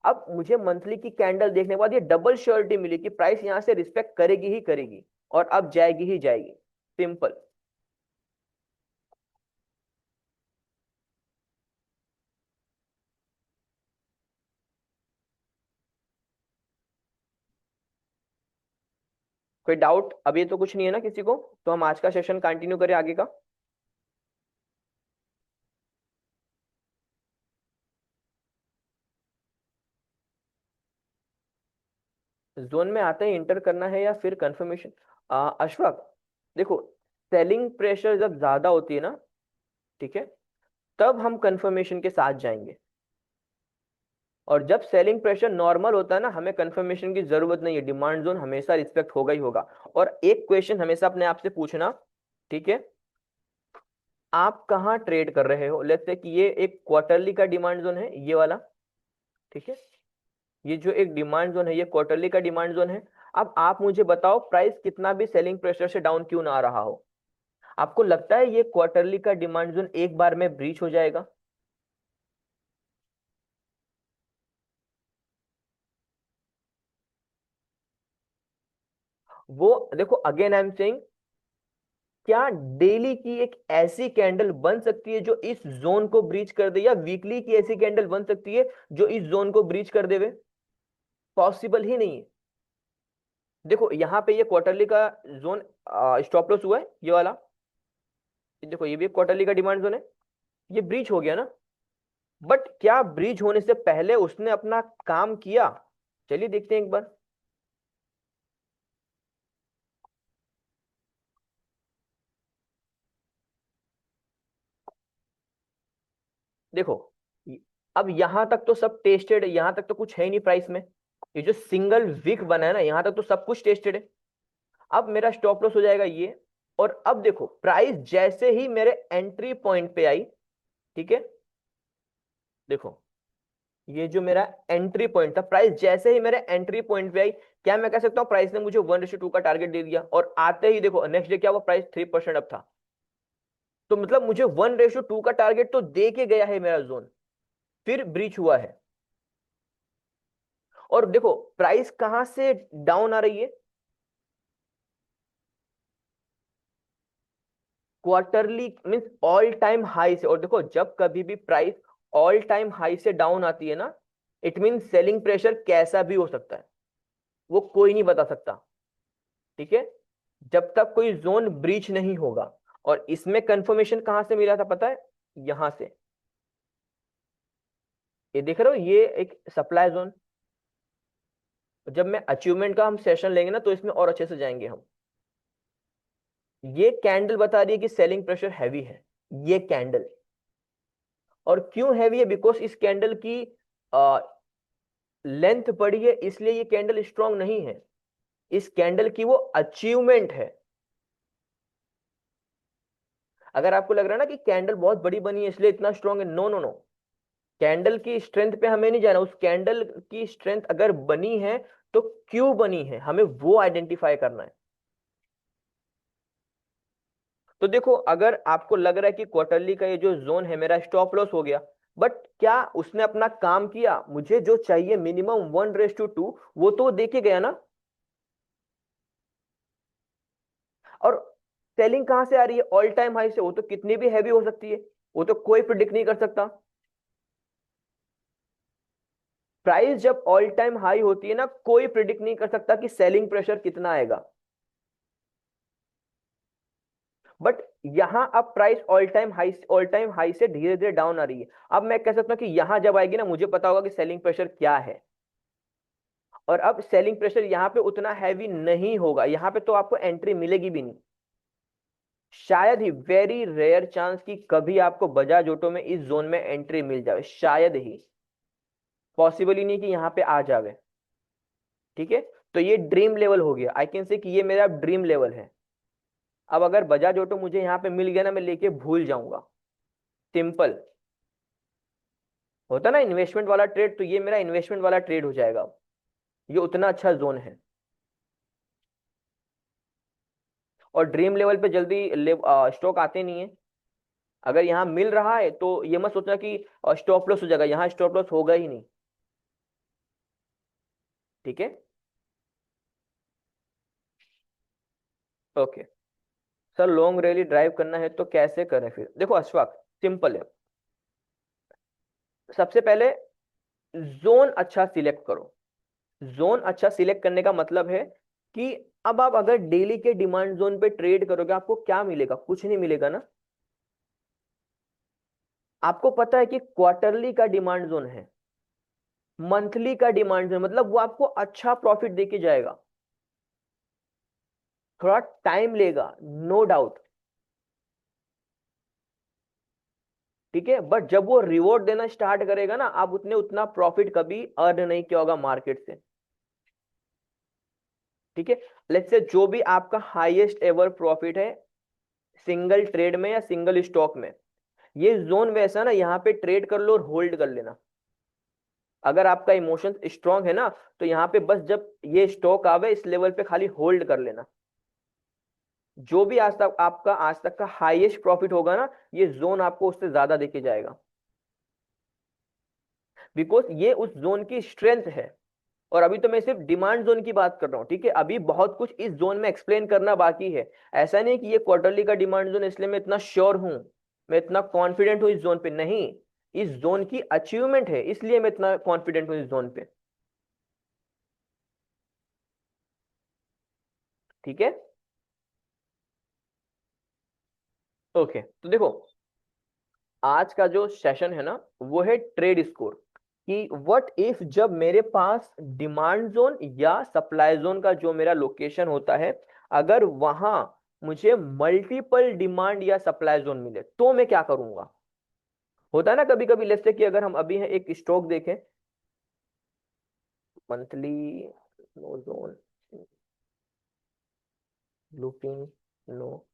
अब मुझे मंथली की कैंडल देखने के बाद ये डबल श्योरिटी मिली कि प्राइस यहां से रिस्पेक्ट करेगी ही करेगी, और अब जाएगी ही जाएगी, सिंपल। कोई डाउट अभी तो कुछ नहीं है ना किसी को, तो हम आज का सेशन कंटिन्यू करें आगे का। जोन में आते ही इंटर करना है या फिर कंफर्मेशन, अशफाक, देखो सेलिंग प्रेशर जब ज्यादा होती है ना, ठीक है, तब हम कंफर्मेशन के साथ जाएंगे। और जब सेलिंग प्रेशर नॉर्मल होता है ना, हमें कंफर्मेशन की जरूरत नहीं है, डिमांड जोन हमेशा रिस्पेक्ट होगा ही होगा। और एक क्वेश्चन हमेशा अपने आप से पूछना, ठीक है, आप कहाँ ट्रेड कर रहे हो। लेट्स से कि ये एक क्वार्टरली का डिमांड जोन है, ये वाला, ठीक है, ये जो एक डिमांड जोन है ये क्वार्टरली का डिमांड जोन है। अब आप मुझे बताओ प्राइस कितना भी सेलिंग प्रेशर से डाउन क्यों ना आ रहा हो, आपको लगता है ये क्वार्टरली का डिमांड जोन एक बार में ब्रीच हो जाएगा। वो देखो अगेन आई एम सेइंग, क्या डेली की एक ऐसी कैंडल बन सकती है जो इस जोन को ब्रीच कर दे, या वीकली की ऐसी कैंडल बन सकती है जो इस जोन को ब्रीच कर देवे, पॉसिबल ही नहीं है। देखो यहाँ पे ये क्वार्टरली का जोन स्टॉप लॉस हुआ है, ये वाला, देखो ये भी क्वार्टरली का डिमांड जोन है, ये ब्रीच हो गया ना। बट क्या ब्रीच होने से पहले उसने अपना काम किया, चलिए देखते हैं एक बार। देखो अब यहां तक तो सब टेस्टेड है, यहां तक तो कुछ है ही नहीं प्राइस में, ये जो सिंगल विक बना है ना, यहां तक तो सब कुछ टेस्टेड है। अब मेरा स्टॉप लॉस हो जाएगा ये। और अब देखो प्राइस जैसे ही मेरे एंट्री पॉइंट पे आई, ठीक है, देखो ये जो मेरा एंट्री पॉइंट था, प्राइस जैसे ही मेरे एंट्री पॉइंट पे आई, क्या मैं कह सकता हूं प्राइस ने मुझे 1:2 का टारगेट दे दिया, और आते ही देखो नेक्स्ट डे क्या हुआ, प्राइस 3% अप था। तो मतलब मुझे 1:2 का टारगेट तो दे के गया है मेरा जोन, फिर ब्रीच हुआ है। और देखो प्राइस कहां से डाउन आ रही है, quarterly means all time high से। और देखो जब कभी भी प्राइस ऑल टाइम हाई से डाउन आती है ना, इट मीन सेलिंग प्रेशर कैसा भी हो सकता है, वो कोई नहीं बता सकता, ठीक है, जब तक कोई जोन ब्रीच नहीं होगा। और इसमें कंफर्मेशन कहां से मिला था पता है, यहां से, ये देख रहे हो ये एक सप्लाई जोन। जब मैं अचीवमेंट का हम सेशन लेंगे ना तो इसमें और अच्छे से जाएंगे हम। ये कैंडल बता रही है कि सेलिंग प्रेशर हैवी है, ये कैंडल। और क्यों हैवी है, बिकॉज इस कैंडल की लेंथ बड़ी है, इसलिए ये कैंडल स्ट्रांग नहीं है, इस कैंडल की वो अचीवमेंट है। अगर आपको लग रहा है ना कि कैंडल बहुत बड़ी बनी है इसलिए इतना स्ट्रांग है, नो नो नो, कैंडल की स्ट्रेंथ पे हमें नहीं जाना, उस कैंडल की स्ट्रेंथ अगर बनी है तो क्यों बनी है, हमें वो आइडेंटिफाई करना है। तो देखो अगर आपको लग रहा है कि क्वार्टरली का ये जो जोन है मेरा स्टॉप लॉस हो गया, बट क्या उसने अपना काम किया, मुझे जो चाहिए मिनिमम 1:2 वो तो दे के गया ना। और सेलिंग कहां से आ रही है, ऑल टाइम हाई से, वो तो कितनी भी हैवी हो सकती है, वो तो कोई प्रिडिक्ट नहीं कर सकता। प्राइस जब ऑल टाइम हाई होती है ना, कोई प्रिडिक्ट नहीं कर सकता कि सेलिंग प्रेशर कितना आएगा। बट यहां अब प्राइस ऑल टाइम हाई से धीरे धीरे डाउन आ रही है। अब मैं कह सकता हूं कि यहां जब आएगी ना, मुझे पता होगा कि सेलिंग प्रेशर क्या है। और अब सेलिंग प्रेशर यहाँ पे उतना हैवी नहीं होगा, यहाँ पे तो आपको एंट्री मिलेगी भी नहीं। शायद ही, वेरी रेयर चांस कि कभी आपको बजाज ऑटो में इस जोन में एंट्री मिल जाए, शायद ही, पॉसिबल ही नहीं कि यहाँ पे आ जावे। ठीक है, तो ये ड्रीम लेवल हो गया, आई कैन से कि ये मेरा ड्रीम लेवल है। अब अगर बजाज ऑटो मुझे यहाँ पे मिल गया ना, मैं लेके भूल जाऊंगा, सिंपल। होता ना इन्वेस्टमेंट वाला ट्रेड, तो ये मेरा इन्वेस्टमेंट वाला ट्रेड हो जाएगा। ये उतना अच्छा जोन है। और ड्रीम लेवल पे जल्दी स्टॉक आते नहीं है। अगर यहाँ मिल रहा है तो ये मत सोचना कि स्टॉप लॉस हो जाएगा, यहाँ स्टॉप लॉस होगा ही नहीं। ठीक है, okay. Sir long rally drive करना है तो कैसे करें फिर? देखो अशफाक, सिंपल है। सबसे पहले जोन अच्छा सिलेक्ट करो। जोन अच्छा सिलेक्ट करने का मतलब है कि अब आप अगर डेली के डिमांड जोन पे ट्रेड करोगे, आपको क्या मिलेगा? कुछ नहीं मिलेगा ना। आपको पता है कि क्वार्टरली का डिमांड जोन है, मंथली का डिमांड जोन, मतलब वो आपको अच्छा प्रॉफिट देके जाएगा। थोड़ा टाइम लेगा, नो डाउट। ठीक है, बट जब वो रिवॉर्ड देना स्टार्ट करेगा ना, आप उतने उतना प्रॉफिट कभी अर्न नहीं किया होगा मार्केट से। ठीक है, लेट्स से जो भी आपका हाईएस्ट एवर प्रॉफिट है सिंगल ट्रेड में या सिंगल स्टॉक में, ये जोन वैसा ना, यहाँ पे ट्रेड कर लो और होल्ड कर लेना। अगर आपका इमोशन स्ट्रांग है ना, तो यहाँ पे बस जब ये स्टॉक आवे इस लेवल पे खाली होल्ड कर लेना। जो भी आज तक आपका आज तक का हाईएस्ट प्रॉफिट होगा ना, ये जोन आपको उससे ज्यादा देके जाएगा, बिकॉज ये उस जोन की स्ट्रेंथ है। और अभी तो मैं सिर्फ डिमांड जोन की बात कर रहा हूँ, ठीक है, अभी बहुत कुछ इस जोन में एक्सप्लेन करना बाकी है। ऐसा नहीं कि ये क्वार्टरली का डिमांड जोन इसलिए मैं इतना श्योर हूं, मैं इतना कॉन्फिडेंट हूं इस जोन पे, नहीं। इस जोन की अचीवमेंट है, इसलिए मैं इतना कॉन्फिडेंट हूं इस जोन पे। ठीक है, ओके। तो देखो आज का जो सेशन है ना, वो है ट्रेड स्कोर, कि व्हाट इफ जब मेरे पास डिमांड जोन या सप्लाई जोन का जो मेरा लोकेशन होता है, अगर वहां मुझे मल्टीपल डिमांड या सप्लाई जोन मिले तो मैं क्या करूंगा। होता है ना कभी कभी, लेट्स से कि अगर हम अभी है एक स्टॉक देखें, monthly no zone, looping, no.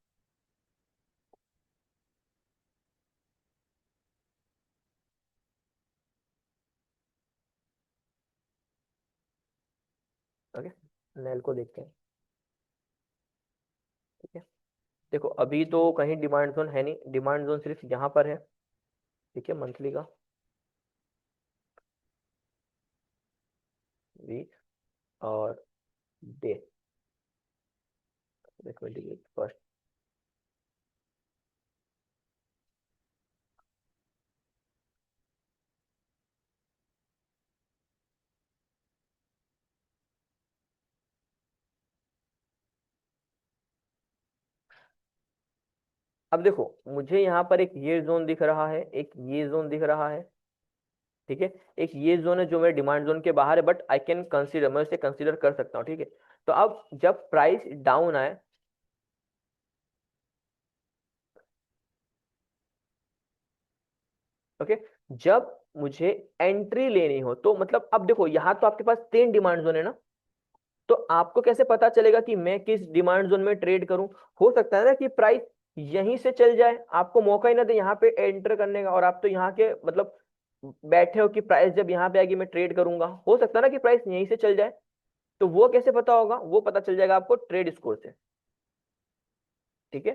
Okay, नेल को देखते हैं। ठीक है, देखो अभी तो कहीं डिमांड जोन है नहीं, डिमांड जोन सिर्फ यहाँ पर है। ठीक है, मंथली का वीक और डे, देखो फर्स्ट। अब देखो मुझे यहाँ पर एक ये जोन दिख रहा है, एक ये जोन दिख रहा है। ठीक है, एक ये जोन है जो मेरे डिमांड जोन के बाहर है, बट आई कैन कंसीडर, मैं उसे कंसीडर कर सकता हूँ। ठीक है, तो अब जब प्राइस डाउन आए, ओके, जब मुझे एंट्री लेनी हो तो मतलब अब देखो यहाँ तो आपके पास 3 डिमांड जोन है ना, तो आपको कैसे पता चलेगा कि मैं किस डिमांड जोन में ट्रेड करूं? हो सकता है ना कि प्राइस यहीं से चल जाए, आपको मौका ही ना दे यहाँ पे एंटर करने का, और आप तो यहाँ के मतलब बैठे हो कि प्राइस जब यहाँ पे आएगी मैं ट्रेड करूंगा, हो सकता है ना कि प्राइस यहीं से चल जाए। तो वो कैसे पता होगा? वो पता चल जाएगा आपको ट्रेड स्कोर से। ठीक है,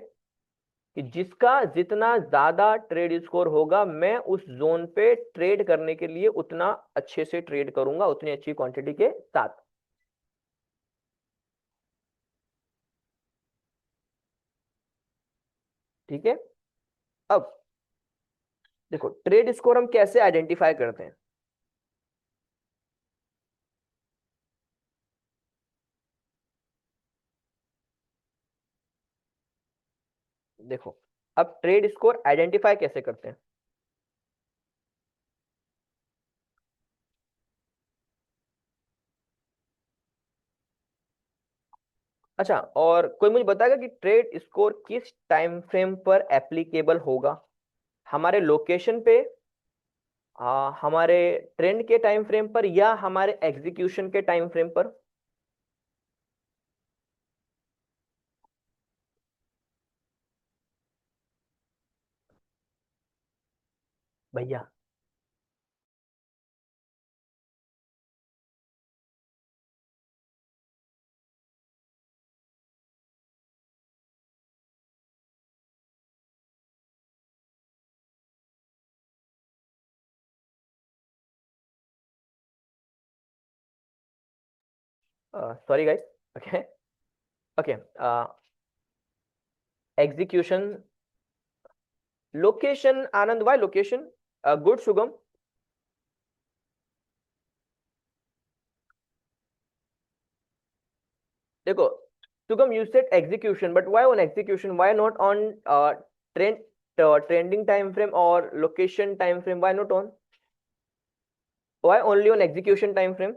कि जिसका जितना ज्यादा ट्रेड स्कोर होगा मैं उस जोन पे ट्रेड करने के लिए उतना अच्छे से ट्रेड करूंगा, उतनी अच्छी क्वांटिटी के साथ। ठीक है, अब देखो ट्रेड स्कोर हम कैसे आइडेंटिफाई करते हैं। देखो अब ट्रेड स्कोर आइडेंटिफाई कैसे करते हैं। अच्छा, और कोई मुझे बताएगा कि ट्रेड स्कोर किस टाइम फ्रेम पर एप्लीकेबल होगा? हमारे लोकेशन पे, हमारे ट्रेंड के टाइम फ्रेम पर, या हमारे एग्जीक्यूशन के टाइम फ्रेम पर? भैया, sorry guys. Okay, okay, execution, location, Anand why location, good Shugam. देखो Shugam, you said execution, but why on execution, why not on trend, trending time frame और location time frame? Why not on, why only on execution time frame?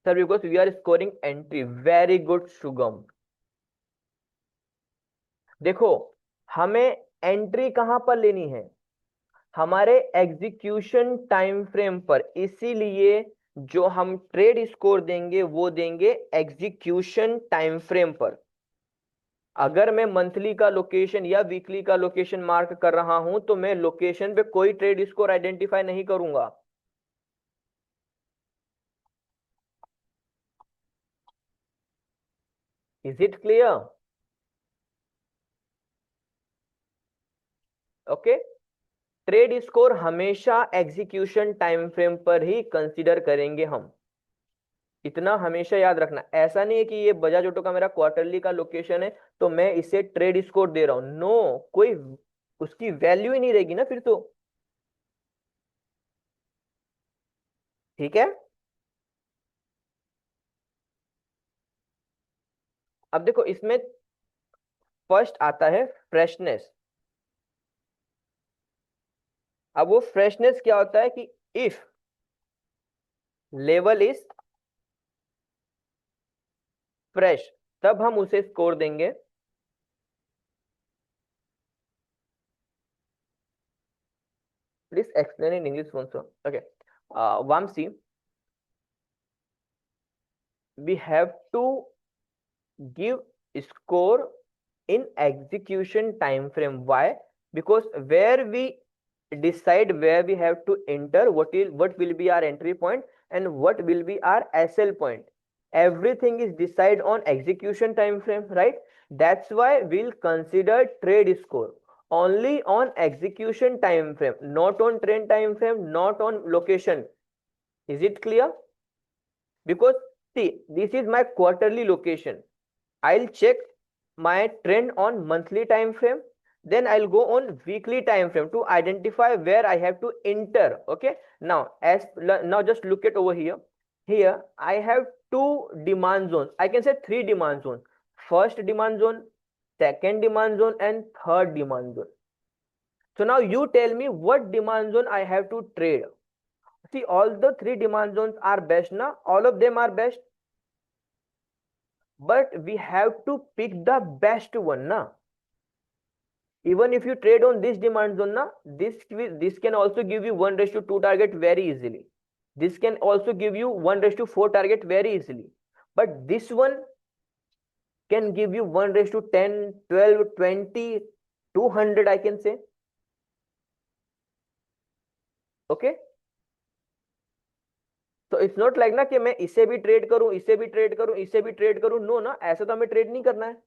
Sir because we are scoring entry. Very good Shugam. देखो हमें एंट्री कहां पर लेनी है? हमारे एग्जीक्यूशन टाइम फ्रेम पर, इसीलिए जो हम ट्रेड स्कोर देंगे वो देंगे एग्जीक्यूशन टाइम फ्रेम पर। अगर मैं मंथली का लोकेशन या वीकली का लोकेशन मार्क कर रहा हूं तो मैं लोकेशन पे कोई ट्रेड स्कोर आइडेंटिफाई नहीं करूंगा। Is it clear? Okay, trade score हमेशा एग्जीक्यूशन टाइम फ्रेम पर ही कंसीडर करेंगे हम। इतना हमेशा याद रखना। ऐसा नहीं है कि ये बजाज ऑटो का मेरा क्वार्टरली का लोकेशन है तो मैं इसे ट्रेड स्कोर दे रहा हूं। नो, कोई उसकी वैल्यू ही नहीं रहेगी ना फिर तो। ठीक है, अब देखो इसमें फर्स्ट आता है फ्रेशनेस। अब वो फ्रेशनेस क्या होता है कि इफ लेवल इज फ्रेश, तब हम उसे स्कोर देंगे। Please explain in English also. Okay, Vamsi, we have to give score in execution time frame. Why? Because where we decide where we have to enter, what will be our entry point and what will be our SL point. Everything is decided on execution time frame, right? That's why we'll consider trade score only on execution time frame, not on trend time frame, not on location. Is it clear? Because see, this is my quarterly location. I'll check my trend on monthly time frame, then I'll go on weekly time frame to identify where I have to enter. Okay, now now just look at over here. Here I have two demand zones, I can say three demand zones: first demand zone, second demand zone, and third demand zone. So now you tell me what demand zone I have to trade. See, all the three demand zones are best now, all of them are best, but we have to pick the best one na. Even if you trade on this demand zone na, this can also give you 1:2 target very easily. This can also give you 1:4 target very easily, but this one can give you 1:10, 12, 20. 200 I can say. Okay, तो इट्स नॉट लाइक ना कि मैं इसे भी ट्रेड करूं, इसे भी ट्रेड करूं, इसे भी ट्रेड करूं, नो ना, ऐसे तो हमें ट्रेड नहीं करना है।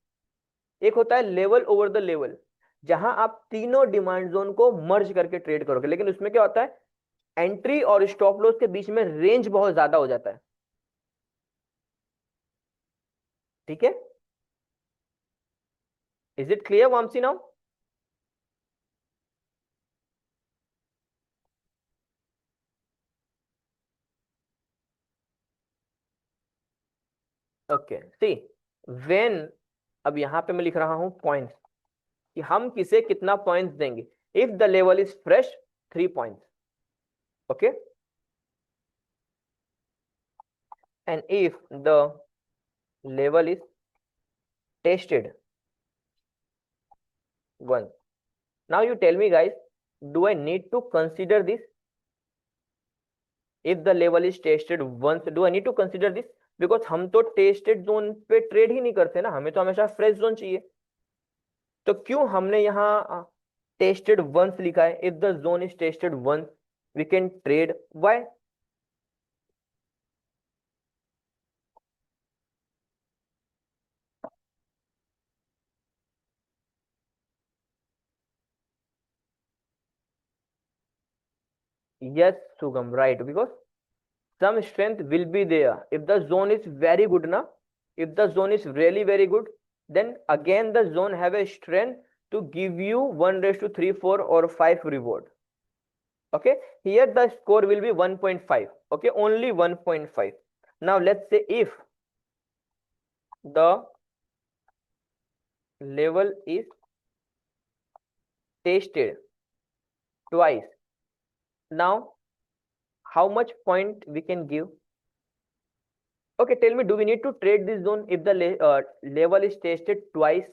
एक होता है लेवल ओवर द लेवल, जहां आप तीनों डिमांड जोन को मर्ज करके ट्रेड करोगे, लेकिन उसमें क्या होता है, एंट्री और स्टॉप लॉस के बीच में रेंज बहुत ज्यादा हो जाता है। ठीक है, is it clear Vamsi now? Okay see, when, अब यहां पे मैं लिख रहा हूं पॉइंट्स, कि हम किसे कितना पॉइंट्स देंगे। If the level is fresh, 3 points. Okay, and if the level is tested, 1। Now you tell me guys, do I need to consider this? If the level is tested once, do I need to consider this? Because हम तो टेस्टेड जोन पे ट्रेड ही नहीं करते ना, हमें तो हमेशा फ्रेश जोन चाहिए। तो क्यों हमने यहाँ टेस्टेड वंस लिखा है? If the zone is tested once, we can trade. Why? Yes Sugam, right, because some strength will be there if the zone is very good na, if the zone is really very good, then again the zone have a strength to give you 1 raised to 3 4 or 5 reward. Okay, here the score will be 1.5. Okay, only 1.5. Now let's say if the level is tested twice, now how much point we can give? Okay, tell me, do we need to trade this zone if the level is tested twice?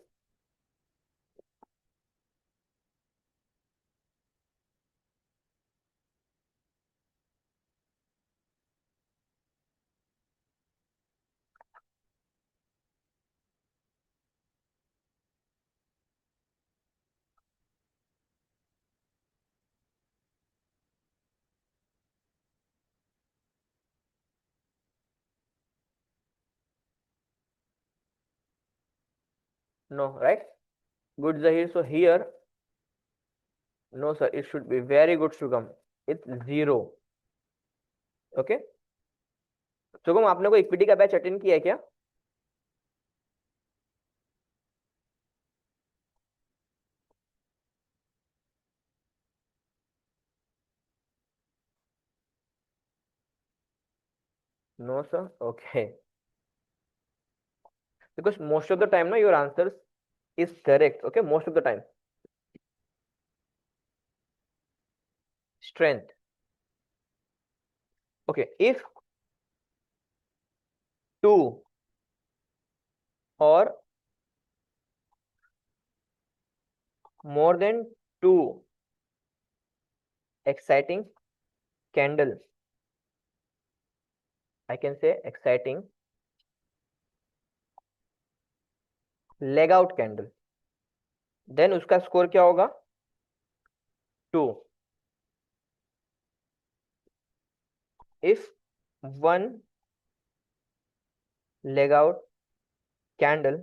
No, right? Good Zahir. So here, no sir, it should be very good Shugam. It's 0. Okay. Shubham, आपने कोई इक्विटी का बैच अटेंड किया है क्या? No sir, okay, because most of the time ना your answer is correct. Okay, most of the time. Strength, okay, if 2 और more than 2 exciting candle, I can say exciting leg out candle, then उसका स्कोर क्या होगा? 2। if 1 leg out candle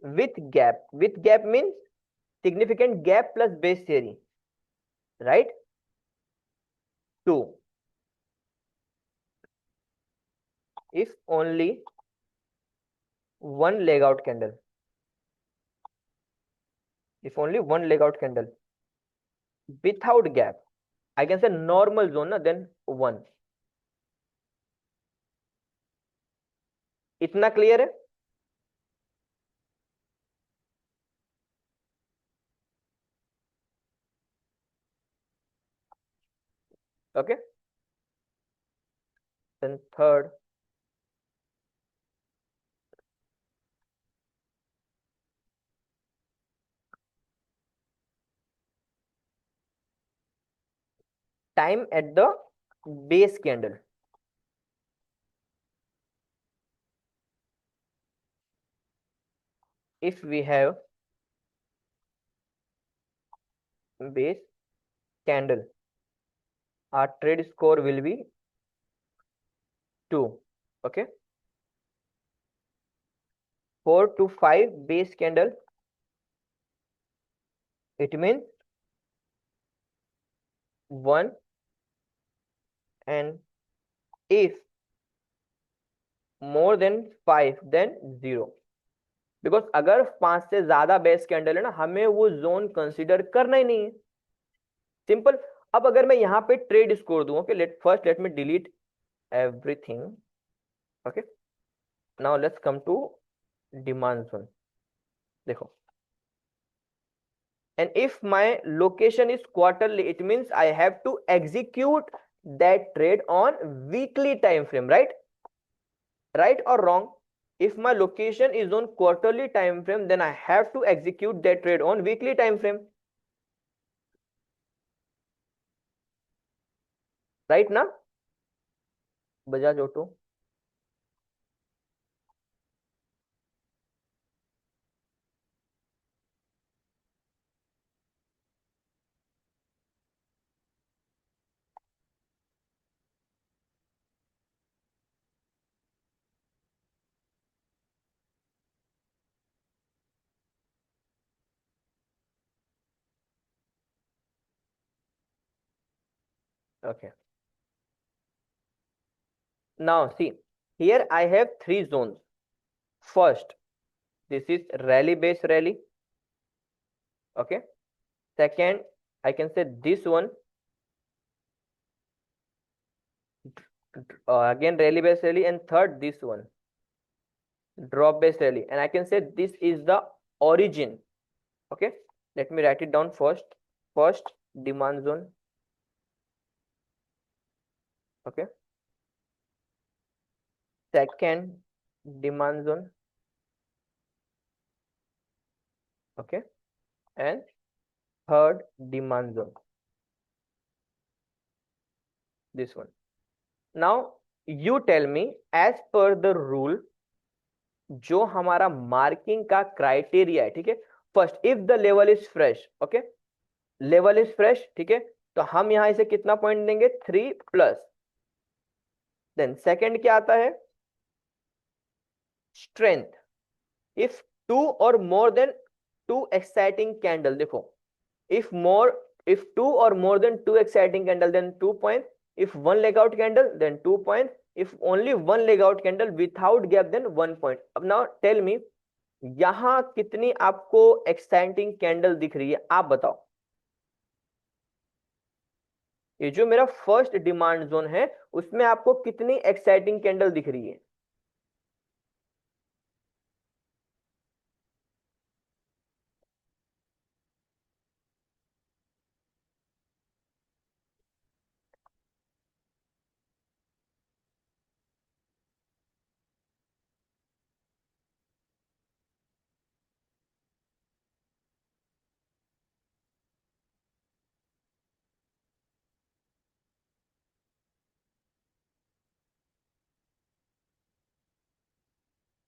with gap means significant gap plus base theory, right? 2, if only 1 leg out candle, if only 1 leg out candle without gap, I can say normal zone na, then 1। इतना क्लियर है? Okay, then third, time at the base candle, if we have base candle, our trade score will be 2. Okay, 4 to 5 base candle, it means 1, and if more than 5 then 0. Because अगर 5 से ज्यादा बेस कैंडल है ना, हमें वो जोन कंसीडर करना ही नहीं है, सिंपल. अब अगर मैं यहाँ पे ट्रेड स्कोर दूं, okay, let me delete everything. Okay, now let's come to demand zone. देखो, and if my location is quarterly, it means I have to execute that trade on weekly time frame, right or wrong? If my location is on quarterly time frame, then I have to execute that trade on weekly time frame, right ना, Bajaj auto. Okay, now see, here I have 3 zones. First, this is rally base rally. Okay, second, I can say this one, again rally base rally, and third this one, drop base rally, and I can say this is the origin. Okay, let me write it down first. First demand zone. Okay, second demand zone. Okay, and third demand zone, this one. Now you tell me, as per the rule, जो हमारा मार्किंग का क्राइटेरिया है, ठीक है, first if the level is fresh. Okay, level is fresh, ठीक है, तो हम यहां इसे कितना पॉइंट देंगे, 3+. देन सेकंड क्या आता है, स्ट्रेंथ. इफ 2 और मोर देन 2 एक्साइटिंग कैंडल, देखो, if more, if 2 or more than 2 exciting candle, then 2 points. If 1 leg out candle, then 2 points. If only 1 leg out candle without gap, then 1 point. अब now tell me, यहां कितनी आपको एक्साइटिंग कैंडल दिख रही है, आप बताओ. ये जो मेरा फर्स्ट डिमांड जोन है, उसमें आपको कितनी एक्साइटिंग कैंडल दिख रही है.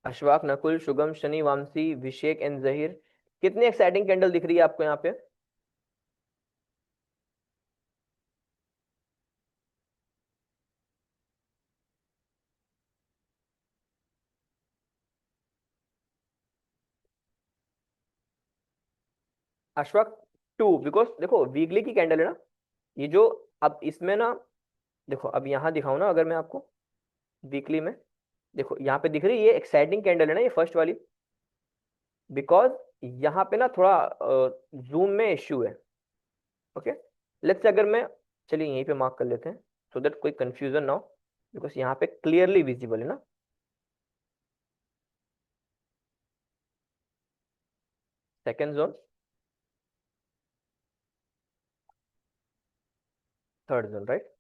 अशफाक, नकुल, शुगम, शनि, वामसी, विशेक एंड जहीर, कितनी एक्साइटिंग कैंडल दिख रही है आपको यहाँ पे. अशफाक, 2, बिकॉज देखो वीकली की कैंडल है ना ये जो. अब इसमें ना, देखो, अब यहाँ दिखाऊं ना अगर मैं आपको वीकली में, देखो यहाँ पे दिख रही है, ये एक्साइटिंग कैंडल है ना, ये फर्स्ट वाली. बिकॉज यहाँ पे ना थोड़ा जूम में इश्यू है. ओके, लेट्स से अगर मैं, चलिए यहीं पे मार्क कर लेते हैं, सो दैट कोई कंफ्यूजन ना हो, बिकॉज यहाँ पे क्लियरली विजिबल है ना. Second zone, third zone, right.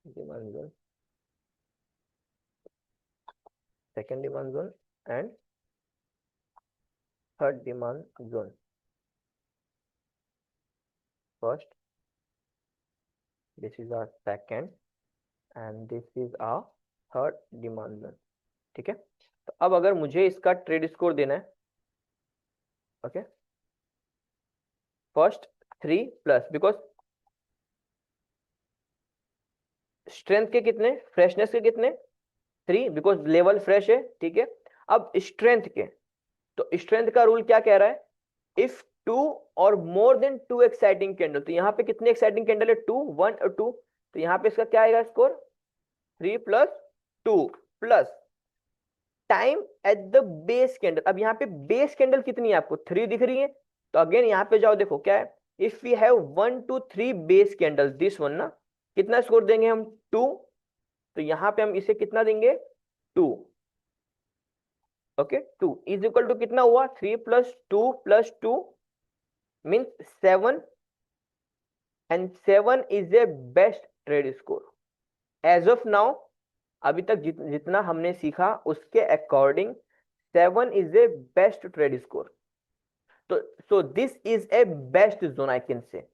Demand zone, second demand zone, and third demand zone. First, this is our second, and this is our third demand zone. ठीक है, तो अब अगर मुझे इसका ट्रेड स्कोर देना है, okay, first 3 plus, because strength के कितने, फ्रेशनेस के कितने 3, बिकॉज लेवल फ्रेश है, ठीक है। अब स्ट्रेंथ के, तो स्ट्रेंथ का रूल क्या कह रहा है, इफ टू और more than two exciting candle, तो यहाँ पे कितने एक्साइटिंग कैंडल है, 2, 1 और 2, तो यहाँ पे इसका क्या आएगा score, 3 plus 2 plus time at the base candle. अब यहाँ पे बेस कैंडल कितनी है आपको, 3 दिख रही है, तो अगेन यहाँ पे जाओ, देखो क्या है, if we have 1 2 3 base candle, this one ना, कितना स्कोर देंगे हम, 2, तो यहाँ पे हम इसे कितना देंगे, 2, ओके। 2 इज इक्वल टू कितना हुआ, 3 plus 2 plus 2 means 7, and 7 is a best trade score as of now. अभी तक जितना हमने सीखा उसके according 7 is a best trade score, तो so this is a best zone I can say,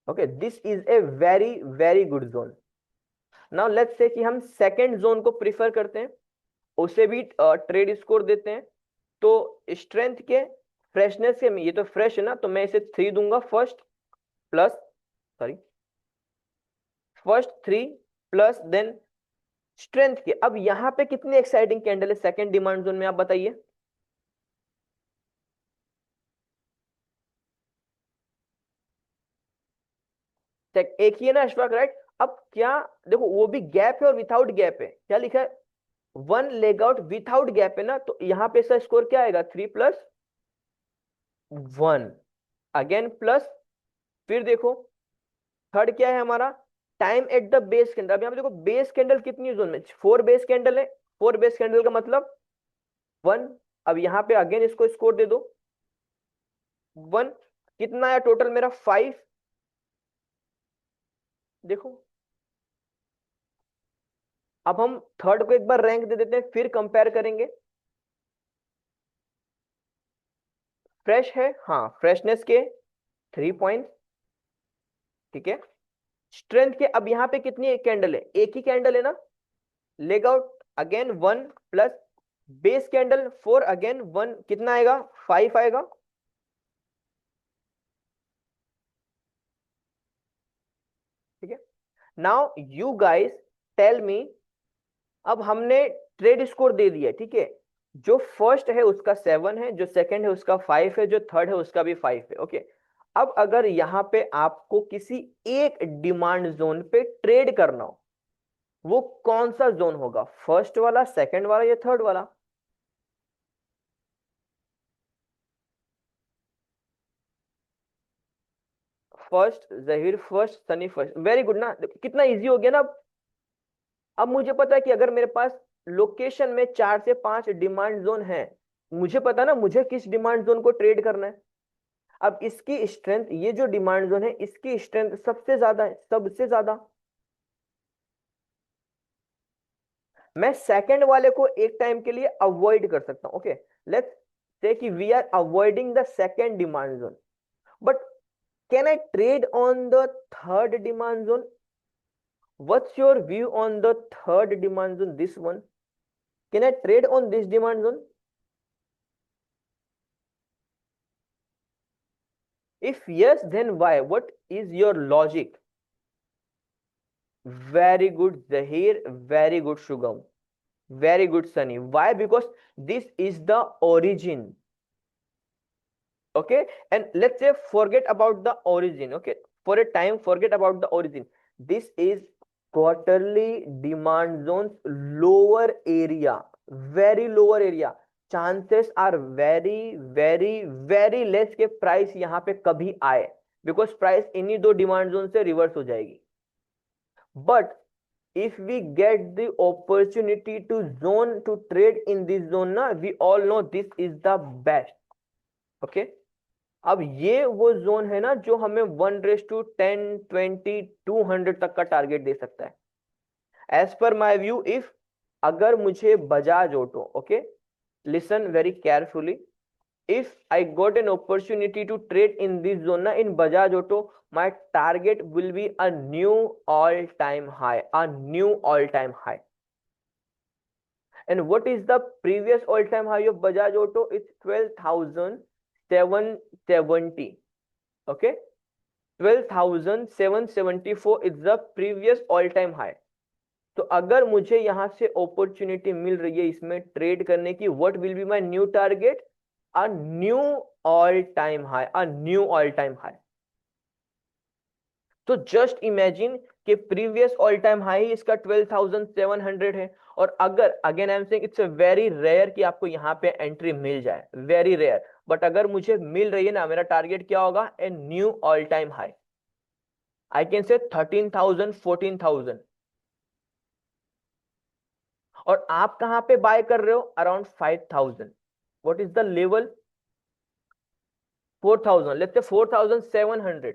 okay, this is a very very good zone. Now let's say कि हम सेकंड जोन को प्रिफर करते हैं, उसे भी ट्रेड स्कोर देते हैं, तो स्ट्रेंथ के, फ्रेशनेस के, ये तो फ्रेश है ना, तो मैं इसे 3 दूंगा first, plus sorry first 3 plus then strength के। अब यहां पे कितनी एक्साइटिंग कैंडल है सेकंड डिमांड जोन में, आप बताइए। एक ही है ना अशफाक, राइट। अब क्या, देखो वो भी गैप है और विदाउट गैप है, क्या लिखा है, 1 लेग आउट विदाउट गैप है ना, तो यहां पे इसका स्कोर क्या आएगा, 3 प्लस 1, अगेन प्लस, फिर देखो थर्ड क्या है हमारा, time at the base candle. अब यहाँ पे देखो बेस कैंडल कितनी जोन में, 4 बेस कैंडल है, 4 बेस कैंडल का मतलब 1। अब यहाँ पे अगेन इसको स्कोर दे दो 1, कितना आया टोटल मेरा 5, देखो। अब हम थर्ड को एक बार रैंक दे देते हैं, फिर कंपेयर करेंगे। फ्रेश है, हाँ, फ्रेशनेस के 3 पॉइंट, ठीक है। स्ट्रेंथ के, अब यहाँ पे कितनी कैंडल है, एक ही कैंडल है ना, leg out again 1 plus base candle 4, again 1, कितना आएगा, 5 आएगा, ठीक है। Now you guys tell me, अब हमने ट्रेड स्कोर दे दिया, ठीक है, जो फर्स्ट है उसका 7 है, जो सेकंड है उसका 5 है, जो थर्ड है उसका भी 5 है, ओके। अब अगर यहाँ पे आपको किसी एक डिमांड जोन पे ट्रेड करना हो, वो कौन सा जोन होगा, फर्स्ट वाला, सेकंड वाला या थर्ड वाला। First Zaheer first, Sunny first, very good ना, कितना इजी हो गया ना। अब मुझे पता है कि अगर मेरे पास लोकेशन में 4 से 5 डिमांड जोन है, मुझे पता ना मुझे किस डिमांड जोन को ट्रेड करना है। अब इसकी स्ट्रेंथ, ये जो डिमांड जोन है इसकी स्ट्रेंथ सबसे ज्यादा है, सबसे ज्यादा। मैं सेकंड वाले को एक टाइम के लिए अवॉइड कर सकता हूं, ओके। लेट्स से कि we are avoiding the second demand zone, but can I trade on the third demand zone? What's your view on the third demand zone, this one? Can I trade on this demand zone? If yes, then why? What is your logic? Very good, Zahir. Very good, Shugam. Very good, Sunny. Why? Because this is the origin. Okay. And let's say forget about the origin. Okay. For a time, forget about the origin. This is quarterly demand zones lower area, very lower area. Chances are very very very less के प्राइस यहाँ पे कभी आए, बिकॉज प्राइस इन्हीं दो डिमांड जोन से रिवर्स हो जाएगी। But if we get the opportunity to zone to trade in this zone na, we all know this is the best, okay। अब ये वो जोन है ना जो हमें 1:10 20 200 तक का टारगेट दे सकता है, as per my view. If अगर मुझे Bajaj auto, okay, listen very carefully, if I got an opportunity to trade in this zone na, in Bajaj Auto, my target will be a new all-time high, a new all-time high. And what is the previous all-time high of Bajaj Auto? It's 12,000 12,770. Okay, 12,774 is the previous all time high. तो अगर मुझे यहां से अपॉर्चुनिटी मिल रही है इसमें ट्रेड करने की, what will be my new target? A new all time high, a new all time high. तो जस्ट इमेजिन कि प्रीवियस ऑल टाइम हाई इसका 12,700 है. और अगर again I am saying it's very rare कि आपको यहां पे एंट्री मिल जाए, वेरी रेयर, बट अगर मुझे मिल रही है ना, मेरा टारगेट क्या होगा? A new all time high. I can से 13,000, 14,000. और आप कहां पे बाय कर रहे हो? Around 5,000. What is the level? 4,000. Let's say 4,700.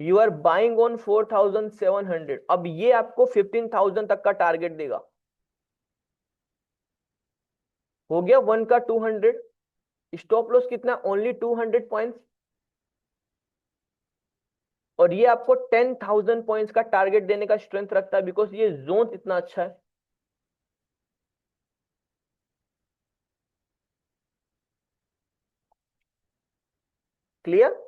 You are buying on 4,700. अब ये आपको 15,000 तक का टारगेट देगा. हो गया 1 का 200. स्टॉप लॉस कितना? Only 200 points. और ये आपको 10,000 पॉइंट्स का टारगेट देने का स्ट्रेंथ रखता है, बिकॉज ये जोन इतना अच्छा है. क्लियर?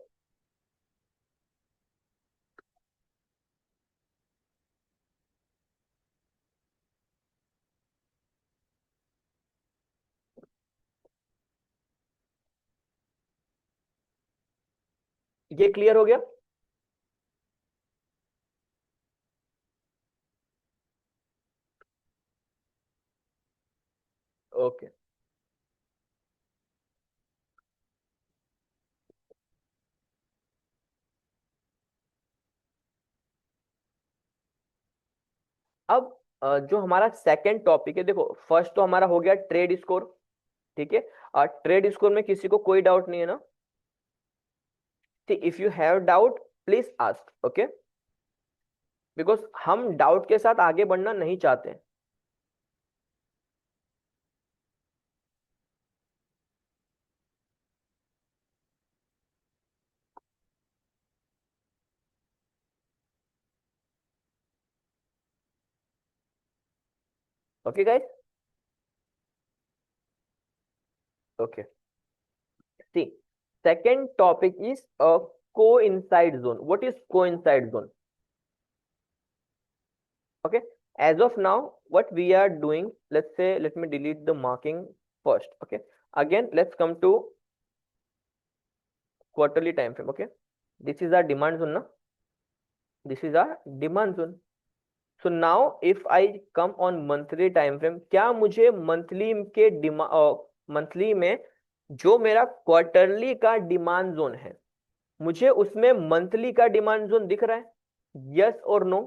ये क्लियर हो गया? ओके. अब जो हमारा सेकंड टॉपिक है, देखो फर्स्ट तो हमारा हो गया ट्रेड स्कोर. ठीक है, ट्रेड स्कोर में किसी को कोई डाउट नहीं है ना? ठीक, if you have doubt please ask. Okay, because हम डाउट के साथ आगे बढ़ना नहीं चाहते. Okay guys. Okay, see, second topic is a coincide zone. What is coincide zone? Okay, as of now what we are doing, let's say, let me delete the marking first. Okay, again let's come to quarterly time frame. Okay, this is our demand zone na, this is our demand zone. So now if I come on monthly time frame, क्या मुझे मंथली के मंथली में जो मेरा क्वार्टरली का डिमांड जोन है, मुझे उसमें मंथली का डिमांड जोन दिख रहा है? यस और नो?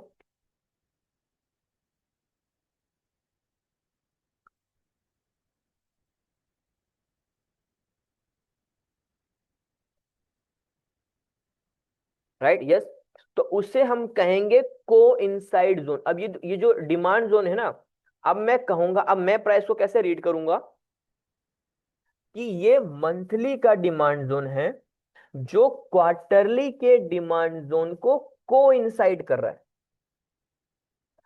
Right, yes. तो उसे हम कहेंगे को इनसाइड जोन. अब ये जो डिमांड जोन है ना, अब मैं कहूंगा, अब मैं प्राइस को कैसे रीड करूंगा कि ये मंथली का डिमांड जोन है जो क्वार्टरली के डिमांड जोन को को इनसाइड कर रहा है.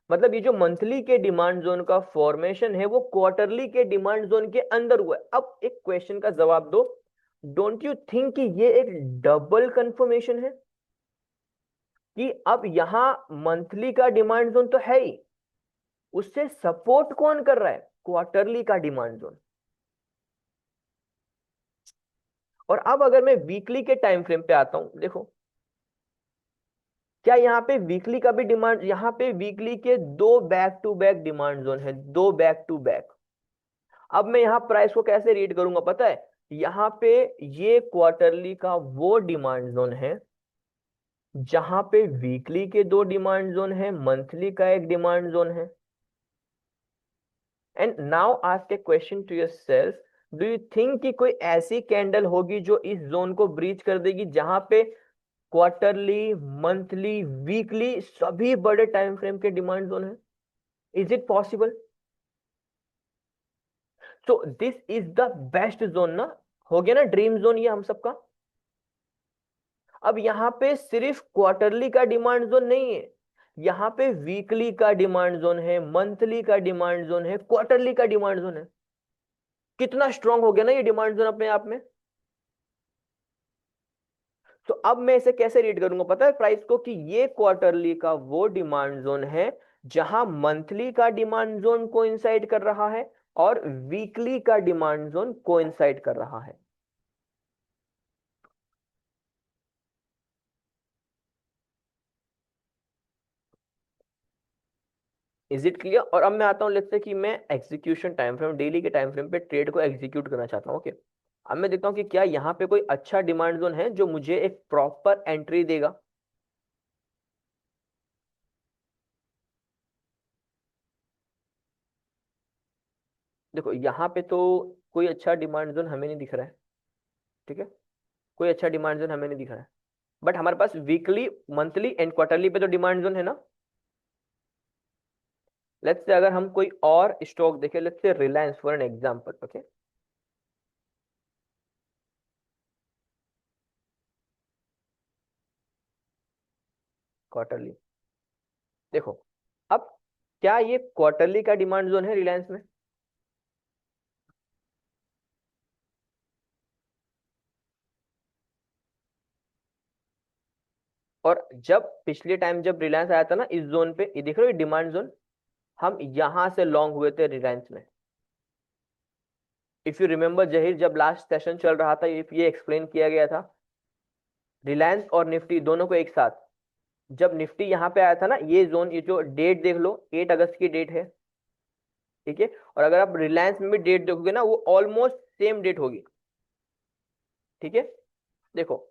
मतलब ये जो मंथली के डिमांड जोन का फॉर्मेशन है वो क्वार्टरली के डिमांड जोन के अंदर हुआ है. अब एक क्वेश्चन का जवाब दो, डोंट यू थिंक कि ये एक डबल कंफर्मेशन है कि अब यहां मंथली का डिमांड जोन तो है ही, उससे सपोर्ट कौन कर रहा है? क्वार्टरली का डिमांड जोन. और अब अगर मैं वीकली के टाइम फ्रेम पे आता हूं, देखो क्या यहाँ पे वीकली का भी डिमांड, यहाँ पे वीकली के दो back to back demand zone है, दो बैक टू बैक. अब मैं यहाँ प्राइस को कैसे रीड करूंगा पता है? यहाँ पे ये क्वार्टरली का वो डिमांड जोन है जहां पे वीकली के दो डिमांड जोन है, मंथली का एक डिमांड जोन है. And now ask a question to yourself, do you think कि कोई ऐसी कैंडल होगी जो इस जोन को ब्रीच कर देगी जहां पे क्वार्टरली, मंथली, वीकली सभी बड़े टाइम फ्रेम के डिमांड जोन है? Is it possible? So this is the west zone ना, हो गया ना ड्रीम जोन ये हम सबका. अब यहां पे सिर्फ क्वार्टरली का डिमांड जोन नहीं है, यहाँ पे वीकली का डिमांड जोन है, मंथली का डिमांड जोन है, क्वार्टरली का डिमांड जोन है. कितना स्ट्रांग हो गया ना ये डिमांड जोन अपने आप में. तो अब मैं इसे कैसे रीड करूंगा पता है प्राइस को, कि ये क्वार्टरली का वो डिमांड जोन है जहां मंथली का डिमांड जोन कोइंसाइड कर रहा है और वीकली का डिमांड जोन कोइंसाइड कर रहा है। Is it clear? और अब मैं आता हूँ लेट्स से कि मैं एग्जीक्यूशन टाइम फ्रेम, डेली के टाइम फ्रेम पे ट्रेड को एग्जीक्यूट करना चाहता हूँ। ओके, अब मैं देखता हूँ कि क्या यहाँ पे कोई अच्छा डिमांड जोन है जो मुझे एक प्रॉपर एंट्री देगा। देखो यहाँ पे तो कोई अच्छा डिमांड जोन हमें नहीं दिख रहा है। ठीक है, कोई अच्छा डिमांड जोन हमें नहीं दिख रहा है। बट हमारे पास वीकली, मंथली एंड क्वार्टरली पे तो डिमांड जोन है ना। लेट्स से अगर हम कोई और स्टॉक देखें, let's say Reliance for an example. Okay, quarterly देखो, अब क्या ये क्वार्टरली का डिमांड जोन है रिलायंस में? और जब पिछले टाइम जब रिलायंस आया था ना इस जोन पे, ये देख रहे हो डिमांड जोन, हम यहां से लॉन्ग हुए थे रिलायंस में। इफ यू रिमेम्बर जहीर, जब लास्ट सेशन चल रहा था ये एक्सप्लेन किया गया था, रिलायंस और निफ्टी दोनों को एक साथ। जब निफ्टी यहाँ पे आया था ना, ये जोन, ये जो डेट देख लो 8 अगस्त की डेट है। ठीक है, और अगर आप रिलायंस में भी डेट देखोगे ना, वो ऑलमोस्ट सेम डेट होगी। ठीक है, देखो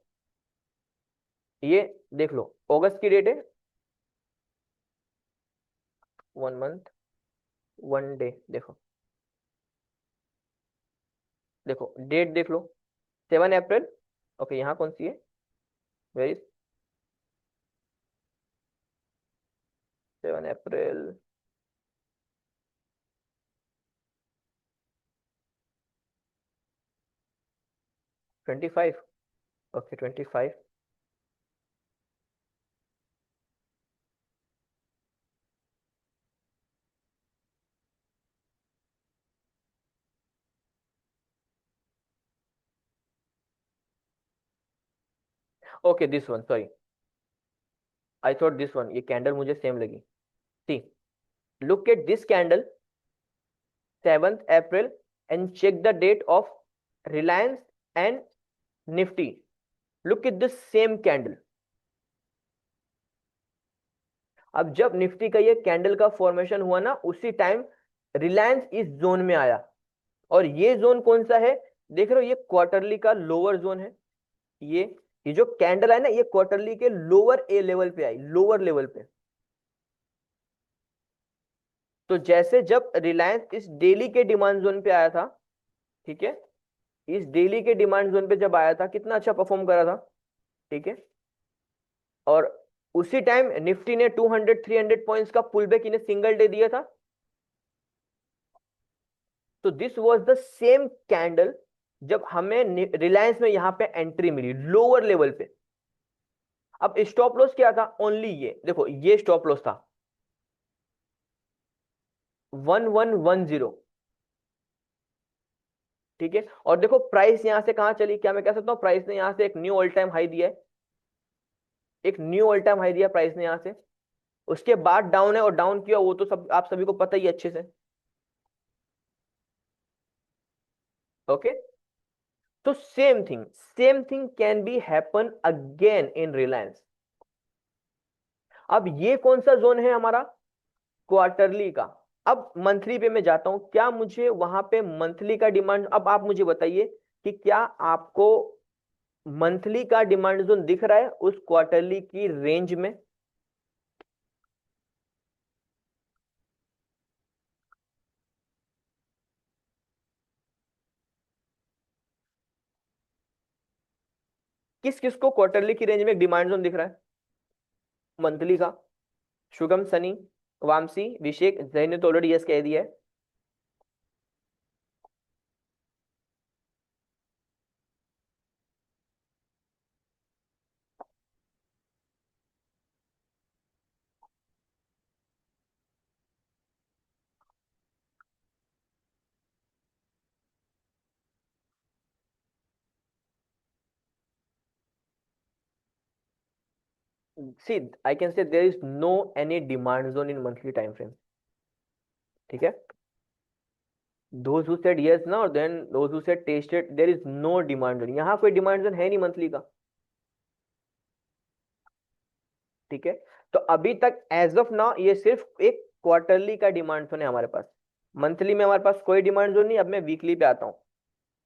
ये देख लो, अगस्त की डेट है, 1 मंथ 1 डे। देखो, देखो डेट देख लो, 7 अप्रैल। ओके, यहाँ कौन सी है, very, 7 April, 25। Okay, 25। Okay, this one, sorry, I thought this one, ये कैंडल मुझे सेम लगी। See, look at this candle, 7 April, and check the date of Reliance and Nifty. Look at this same candle. अब जब निफ्टी का ये कैंडल का फॉर्मेशन हुआ ना, उसी टाइम रिलायंस इस जोन में आया। और ये जोन कौन सा है, देख रहे हो, ये क्वार्टरली का लोअर जोन है। ये ये जो कैंडल है ना, ये क्वार्टरली के लोअर ए लेवल पे आई, लोअर लेवल पे। तो जैसे जब रिलायंस इस डेली के डिमांड जोन पे आया था, ठीक है, इस डेली के डिमांड जोन पे जब आया था, कितना अच्छा परफॉर्म करा था। ठीक है, और उसी टाइम निफ्टी ने 200 300 पॉइंट्स का पुल बैक इन्हें सिंगल डे दिया था। तो this was the same candle जब हमें रिलायंस में यहां पे एंट्री मिली लोअर लेवल पे। अब स्टॉप लॉस क्या था, ओनली ये देखो, ये स्टॉप लॉस था 1110। ठीक है, और देखो प्राइस यहां से कहां चली, क्या मैं कह सकता हूं प्राइस ने यहां से एक न्यू ऑल टाइम हाई दिया है, एक न्यू ऑल टाइम हाई दिया प्राइस ने यहां से। उसके बाद डाउन है, और डाउन किया वो तो सब आप सभी को पता ही है अच्छे से। ओके, तो same thing can be happen again in Reliance. अब ये कौन सा जोन है हमारा, क्वार्टरली का। अब मंथली पे मैं जाता हूं, क्या मुझे वहां पे मंथली का डिमांड, अब आप मुझे बताइए कि क्या आपको मंथली का डिमांड जोन दिख रहा है उस क्वार्टरली की रेंज में? किस किस को क्वार्टरली की रेंज में एक डिमांड जोन दिख रहा है मंथली का? शुभम, सनी, वामसी, विशेक, जैन ने तो ऑलरेडी यस कह दिया है। See I can say there is no any demand zone in monthly time frame, ठीक है। those who said yes ना, और then those who said tasted, there is no demand zone, यहाँ कोई डिमांड जोन है नहीं मंथली का, ठीक है। तो अभी तक एज ऑफ नाउ ये सिर्फ एक क्वार्टरली का डिमांड जोन है हमारे पास, मंथली में हमारे पास कोई डिमांड जोन नहीं। अब मैं वीकली पे आता हूँ।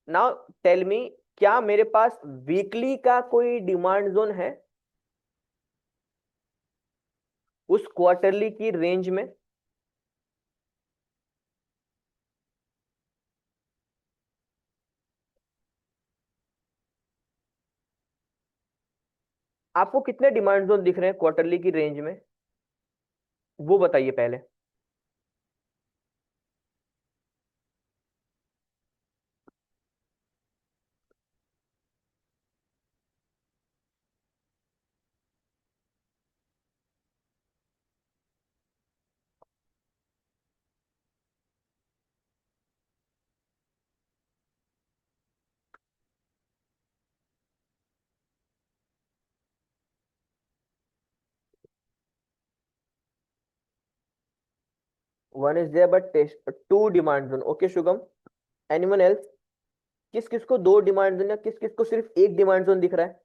नाउ टेल मी, क्या मेरे पास वीकली का कोई डिमांड जोन है उस क्वार्टरली की रेंज में? आपको कितने डिमांड जोन दिख रहे हैं क्वार्टरली की रेंज में, वो बताइए पहले। One is there but test two demand zone, okay Shugam. Anyone else? किस किस को दो डिमांड जोन या किस किस को सिर्फ एक डिमांड जोन दिख रहा है?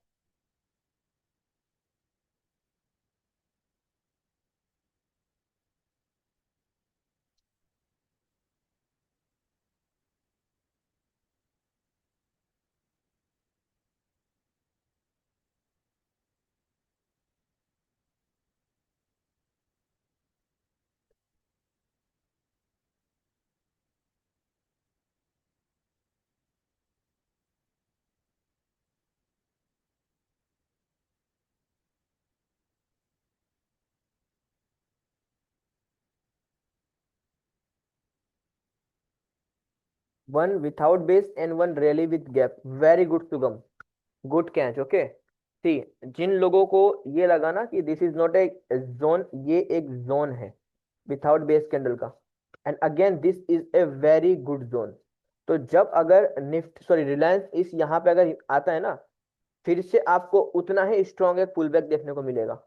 One without base and one really with gap, very good Shugam, good catch, okay. See, जिन लोगों को ये लगा ना कि this is not a zone, ये एक जोन है विथाउट बेस कैंडल का, and again this is a very good zone. तो जब अगर निफ्ट सॉरी रिलायंस इस यहाँ पे अगर आता है ना, फिर से आपको उतना ही स्ट्रॉन्ग एक पुल बैक देखने को मिलेगा।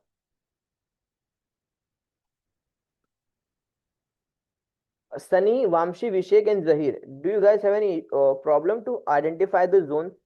Sunny, Vamshi, Vishek and Zaheer, do you guys have any problem to identify the zones?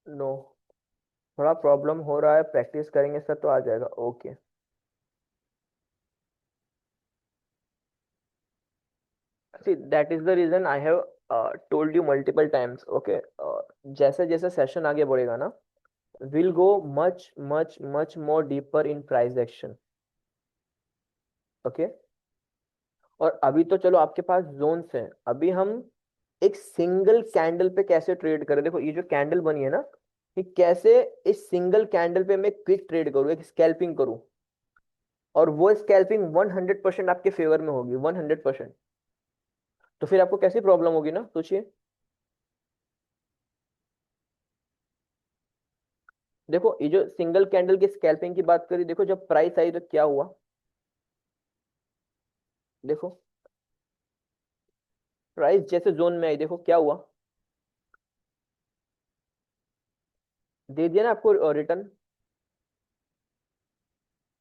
नो, थोड़ा प्रॉब्लम हो रहा है, प्रैक्टिस करेंगे सर तो आ जाएगा, okay. See, that is the reason I have told you multiple times, okay? जैसे जैसे सेशन आगे बढ़ेगा ना, we'll go much much much more deeper in price action, okay? और अभी तो चलो आपके पास जोन्स हैं, अभी हम एक सिंगल कैंडल पे कैसे ट्रेड करें। देखो ये जो कैंडल बनी है ना, कि कैसे इस सिंगल कैंडल पे मैं क्विक ट्रेड करूँ, एक स्कैल्पिंग करूँ, और वो स्कैल्पिंग 100% आपके फेवर में होगी, 100%। तो फिर आपको कैसी प्रॉब्लम होगी ना, सोचिए। देखो ये जो सिंगल कैंडल की स्कैल्पिंग की बात करी, देखो जब प्राइस आई तो क्या हुआ, देखो प्राइस जैसे जोन में आई, देखो क्या हुआ, दे दिया ना आपको रिटर्न।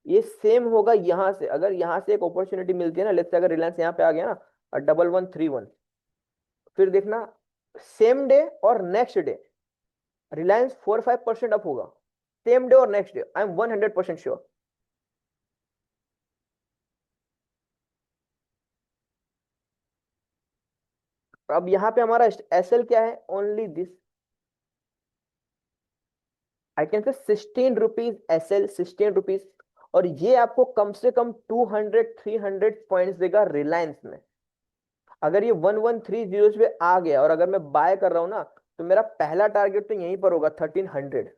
ये सेम होगा यहां से, अगर यहां से एक अपॉर्चुनिटी मिलती है ना, लेट्स से अगर रिलायंस यहाँ पे आ गया ना 1131, फिर देखना सेम डे और नेक्स्ट डे रिलायंस 4-5% अप होगा, सेम डे और next day, I am 100% sure. अब यहाँ पे हमारा एसएल क्या है, ओनली दिस, आई कैन से 16 रुपीज एसएल, 16 रुपीज। और ये आपको कम से कम 200-300 पॉइंट्स देगा रिलायंस में। अगर ये 1130 पे आ गया और अगर मैं बाय कर रहा हूं ना, तो मेरा पहला टारगेट तो यहीं पर होगा 1300।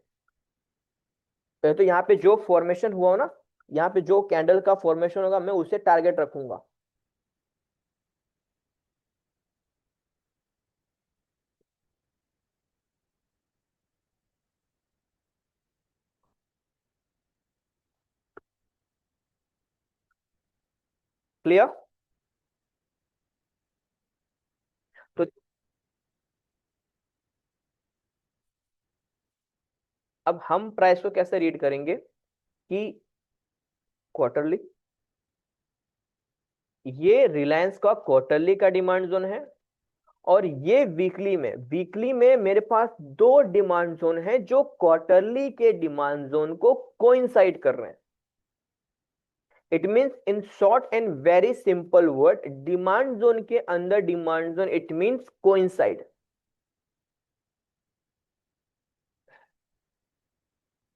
तो यहाँ पे जो फॉर्मेशन हुआ हो ना, यहाँ पे जो कैंडल का फॉर्मेशन होगा मैं उसे टारगेट रखूंगा। क्लियर? तो अब हम प्राइस को कैसे रीड करेंगे कि क्वार्टरली, ये रिलायंस का क्वार्टरली का डिमांड जोन है, और ये वीकली में मेरे पास दो डिमांड जोन है जो क्वार्टरली के डिमांड जोन को कोइंसाइड कर रहे हैं। It means in short and very simple word, demand zone के अंदर demand zone, it means coincide.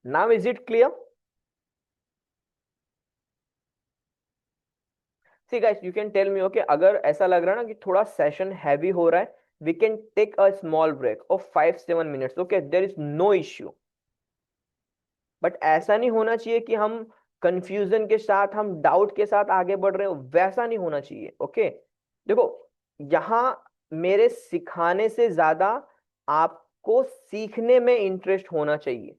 Now is it clear? See guys, you can tell me, okay, अगर ऐसा लग रहा है ना कि थोड़ा सेशन हैवी हो रहा है, we can take a small break of 5-7 minutes, okay, there is no issue. But ऐसा नहीं होना चाहिए कि हम कंफ्यूजन के साथ, हम डाउट के साथ आगे बढ़ रहे हो, वैसा नहीं होना चाहिए, ओके। देखो, यहाँ मेरे सिखाने से ज्यादा आपको सीखने में इंटरेस्ट होना चाहिए,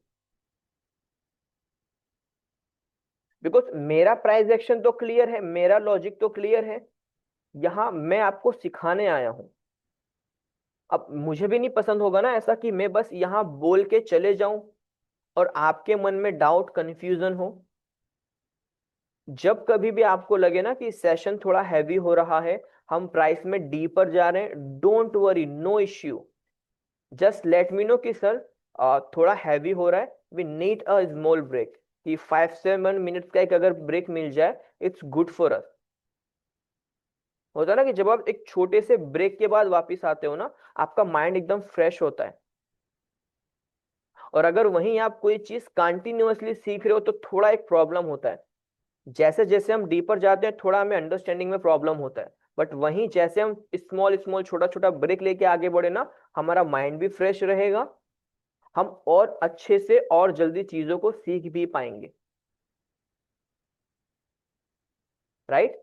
बिकॉज मेरा प्राइस एक्शन तो क्लियर है, मेरा लॉजिक तो क्लियर है, यहाँ मैं आपको सिखाने आया हूं। अब मुझे भी नहीं पसंद होगा ना ऐसा कि मैं बस यहाँ बोल के चले जाऊं और आपके मन में डाउट कंफ्यूजन हो। जब कभी भी आपको लगे ना कि सेशन थोड़ा हैवी हो रहा है, हम प्राइस में डीपर जा रहे हैं, don't worry, no issue, just let me know कि सर थोड़ा हैवी हो रहा है, we need a small break, कि 5-7 मिनट्स का एक अगर ब्रेक मिल जाए, इट्स गुड फॉर अस। होता है ना कि जब आप एक छोटे से ब्रेक के बाद वापस आते हो ना, आपका माइंड एकदम फ्रेश होता है। और अगर वहीं आप कोई चीज कंटिन्यूअसली सीख रहे हो तो थोड़ा एक प्रॉब्लम होता है, जैसे जैसे हम डीपर जाते हैं थोड़ा हमें अंडरस्टैंडिंग में प्रॉब्लम होता है। बट वहीं जैसे हम स्मॉल स्मॉल छोटा छोटा ब्रेक लेके आगे बढ़े ना, हमारा माइंड भी फ्रेश रहेगा, हम और अच्छे से और जल्दी चीजों को सीख भी पाएंगे। Right?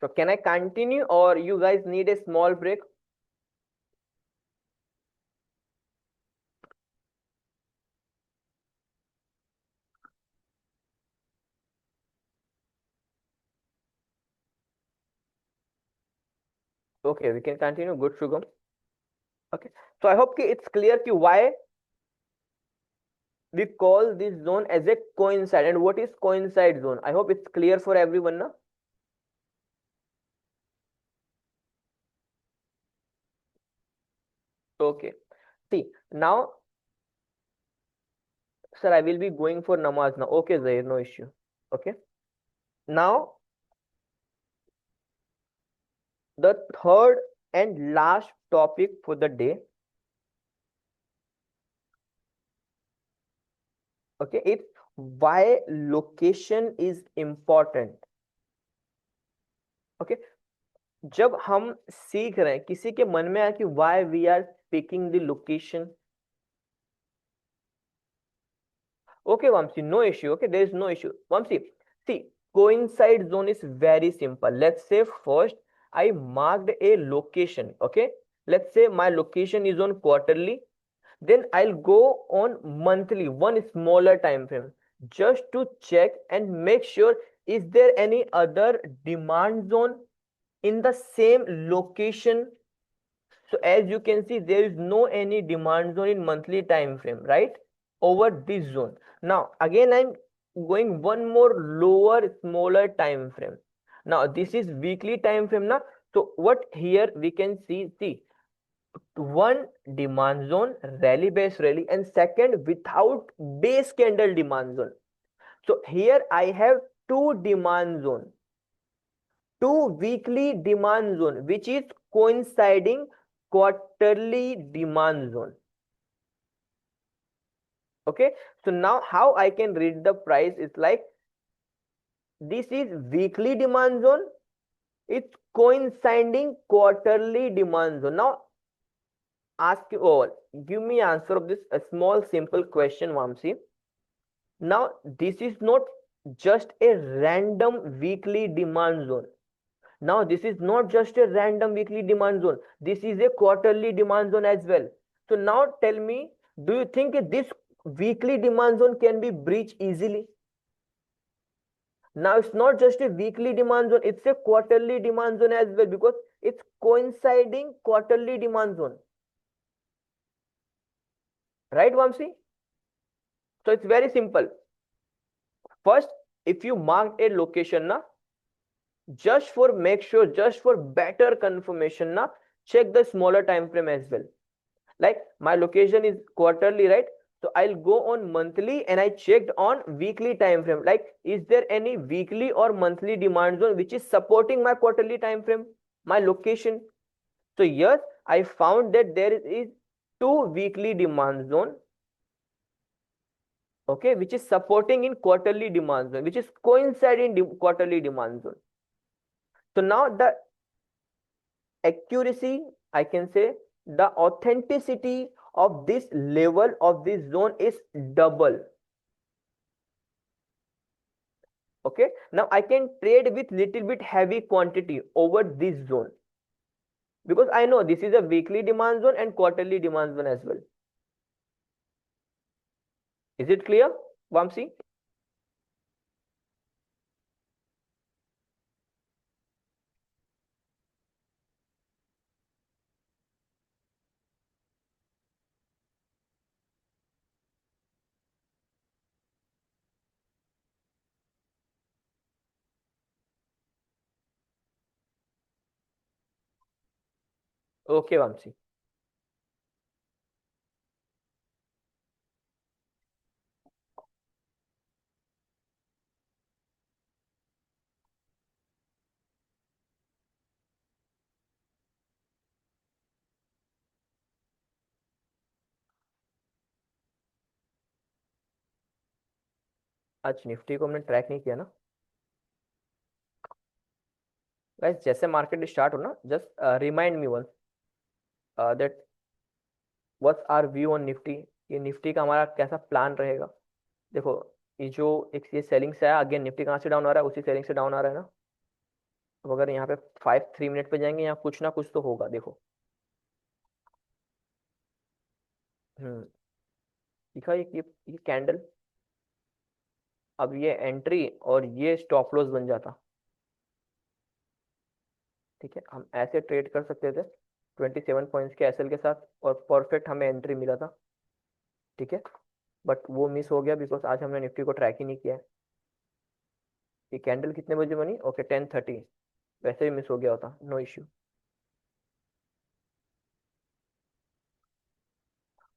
So can I continue or you guys need a small break? Okay, we can continue. Good, Shugam. Okay. So I hope कि it's clear कि why we call this zone as a coincide and what is coincide zone. I hope it's clear for everyone now. Okay. See, now, sir, I will be going for namaz now. Okay, Zahir, no issue. Okay. Now, the third and last topic for the day. Okay, it's why location is important. Okay, जब हम सीख रहे हैं, किसी के मन में आया कि why we are picking the location. Okay, Vamsi, no issue. Okay, there is no issue. Vamsi, see, coincide zone is very simple. Let's say first I marked a location. Okay, let's say my location is on quarterly. Then I'll go on monthly, one smaller time frame, just to check and make sure is there any other demand zone in the same location. So as you can see, there is no any demand zone in monthly time frame, right? Over this zone. Now, again, I'm going one more lower, smaller time frame. Now, this is weekly time frame now. So what here we can see, one demand zone, rally based rally, and second without base candle demand zone. So here I have two demand zone, two weekly demand zone, which is coinciding quarterly demand zone. Okay, so now how I can read the price is like, this is weekly demand zone, It's coinciding quarterly demand zone. Now ask you all, give me answer of this a small simple question, Vamsi. Now this is not just a random weekly demand zone. Now this is not just a random weekly demand zone. This is a quarterly demand zone as well. So now tell me, do you think this weekly demand zone can be breached easily? Now it's not just a weekly demand zone, it's a quarterly demand zone as well, because it's coinciding quarterly demand zone. Right, Vamsi? So it's very simple. First, if you mark a location, na, just for make sure, just for better confirmation, na, check the smaller time frame as well. Like my location is quarterly, right? So I'll go on monthly and I checked on weekly time frame. Like, is there any weekly or monthly demand zone which is supporting my quarterly time frame, my location? So yes, I found that there is two weekly demand zone, okay, which is supporting in quarterly demand zone, which is coinciding quarterly demand zone. So now the accuracy, I can say, the authenticity of this level of this zone is double. Okay, now I can trade with little bit heavy quantity over this zone, because I know this is a weekly demand zone and quarterly demand zone as well. Is it clear, Vamsi? Okay, Vamsi. आज निफ्टी को हमने ट्रैक नहीं किया ना गाइस? जैसे मार्केट स्टार्ट हो ना, just remind me once that what's our view on Nifty. ये निफ्टी का हमारा कैसा प्लान रहेगा? देखो, ये जो एक ये सेलिंग से आया, अगेन निफ्टी कहाँ से डाउन आ रहा है? उसी सेलिंग से डाउन आ रहा है ना। अब अगर यहाँ पे 5 3 मिनट पे जाएंगे, यहाँ कुछ ना कुछ तो होगा। देखो, दिखा ये कैंडल, अब ये एंट्री और ये स्टॉप लॉस बन जाता। ठीक है, हम ऐसे ट्रेड कर सकते थे 27 पॉइंट्स के एसएल के साथ, और परफेक्ट हमें एंट्री मिला था। ठीक है, बट वो मिस हो गया बिकॉज आज हमने निफ्टी को ट्रैक ही नहीं किया है। ये कैंडल कितने बजे बनी? ओके, 10:30। वैसे भी मिस हो गया होता, नो इश्यू।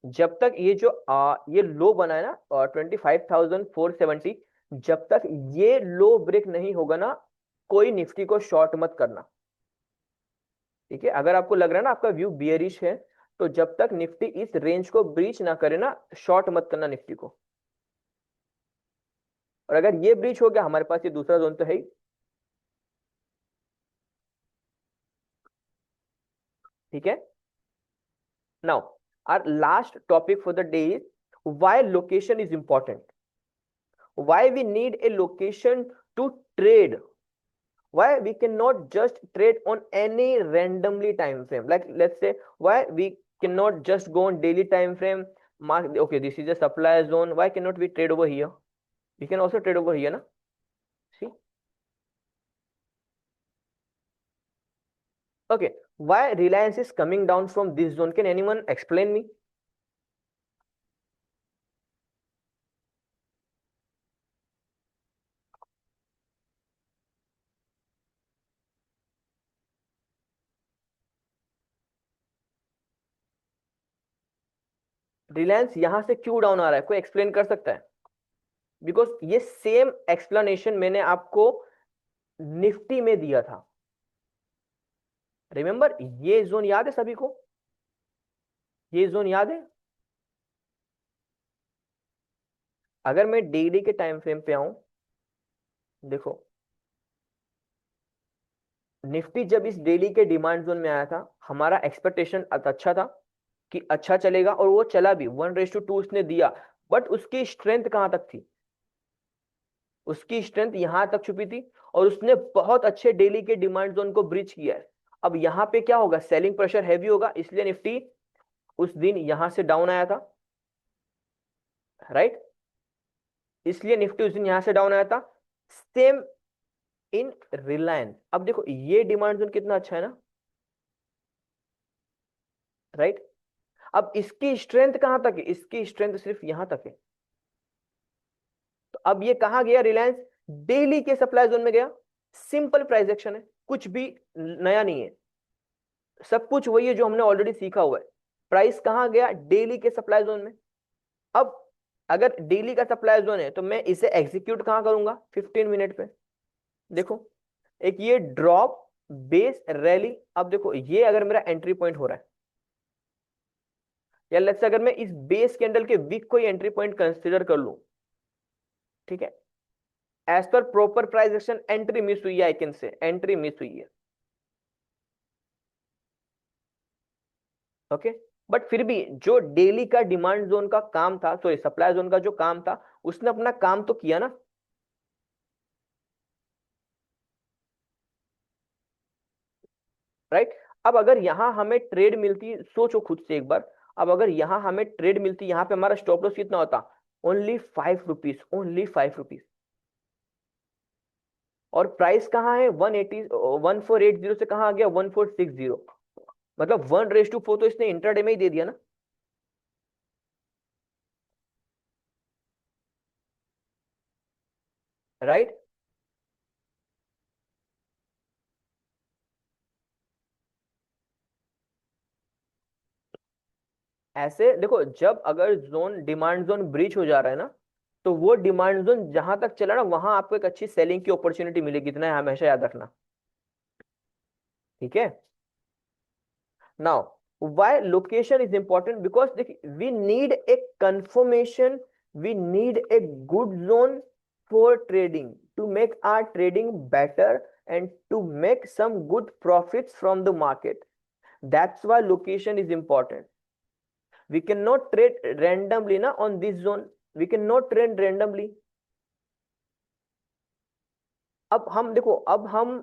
जब तक ये जो ये लो बना है ना 25,470, जब तक ये लो ब्रेक नहीं होगा ना, कोई निफ्टी को शॉर्ट मत करना। ठीक है, अगर आपको लग रहा है ना आपका व्यू बियरिश है, तो जब तक निफ्टी इस रेंज को ब्रीच ना करे ना, शॉर्ट मत करना निफ्टी को। और अगर ये ब्रीच हो गया, हमारे पास ये दूसरा जोन तो है ही। ठीक है, now our last topic for the day is why location is important, why we need a location to trade, why we cannot just trade on any randomly time frame. Like, let's say, why we cannot just go on daily time frame, mark, okay, this is a supply zone, why cannot we trade over here? We can also trade over here, na? See, okay, why Reliance is coming down from this zone? Can anyone explain me? Reliance यहां से क्यों डाउन आ रहा है? कोई एक्सप्लेन कर सकता है? बिकॉज ये सेम एक्सप्लेनेशन मैंने आपको निफ्टी में दिया था। रिमेंबर, ये जोन याद है सभी को? ये जोन याद है? अगर मैं डेली के टाइम फ्रेम पे आऊं, देखो, निफ्टी जब इस डेली के डिमांड जोन में आया था, हमारा एक्सपेक्टेशन अच्छा था कि अच्छा चलेगा, और वो चला भी, 1:2 उसने दिया। बट उसकी स्ट्रेंथ कहां तक थी? उसकी स्ट्रेंथ यहां तक छुपी थी, और उसने बहुत अच्छे डेली के डिमांड जोन को ब्रीच किया है। अब यहां पे क्या होगा? सेलिंग प्रेशर हैवी होगा, इसलिए निफ्टी उस दिन यहां से डाउन आया था, राइट? इसलिए निफ्टी उस दिन यहां से डाउन आया था। Same in Reliance. अब देखो ये डिमांड जोन कितना अच्छा है ना, राइट? अब इसकी स्ट्रेंथ कहां तक है? इसकी स्ट्रेंथ सिर्फ यहां तक है। तो अब ये कहां गया? रिलायंस डेली के सप्लाई जोन में गया। सिंपल प्राइस एक्शन है, कुछ भी नया नहीं है, सब कुछ वही है जो हमने ऑलरेडी सीखा हुआ है। प्राइस कहां गया? डेली के सप्लाई जोन में। अब अगर डेली का सप्लाई जोन है तो मैं इसे एग्जीक्यूट कहां करूंगा? 15 मिनट पे। देखो, एक ये ड्रॉप, बेस, रैली। अब देखो ये अगर मेरा एंट्री पॉइंट हो रहा है, या लेट्स से अगर मैं इस बेस कैंडल के वीक को ही एंट्री पॉइंट कंसीडर कर लूं, ठीक है, as per proper price action entry miss हुई है, I can say entry miss हुई है, ओके। बट फिर भी जो डेली का डिमांड जोन का काम था, सॉरी सप्लाई जोन का जो काम था, उसने अपना काम तो किया ना, राइट? अब अगर यहां हमें ट्रेड मिलती, सोचो खुद से एक बार, अब अगर यहां हमें ट्रेड मिलती, यहां पे हमारा स्टॉप लॉस कितना होता? Only 5 rupees, only 5 rupees. और प्राइस कहाँ है? 180, 1480 से कहाँ आ गया? 1460। मतलब 1:4 तो इसने इंट्राडे में ही दे दिया ना, राइट? ऐसे देखो, जब अगर जोन, डिमांड जोन ब्रीच हो जा रहा है ना, तो वो डिमांड जोन जहां तक चला ना, वहां आपको एक अच्छी सेलिंग की अपॉर्चुनिटी मिलेगी, इतना है, हमेशा याद रखना, ठीक है? Now, why location is important? Because देखिए, we need a confirmation, we need a good zone for trading, to make our trading better, and to make some good profits from the market. That's why location is important. We cannot trade randomly na on this zone. We cannot trade randomly. अब हम देखो, अब हम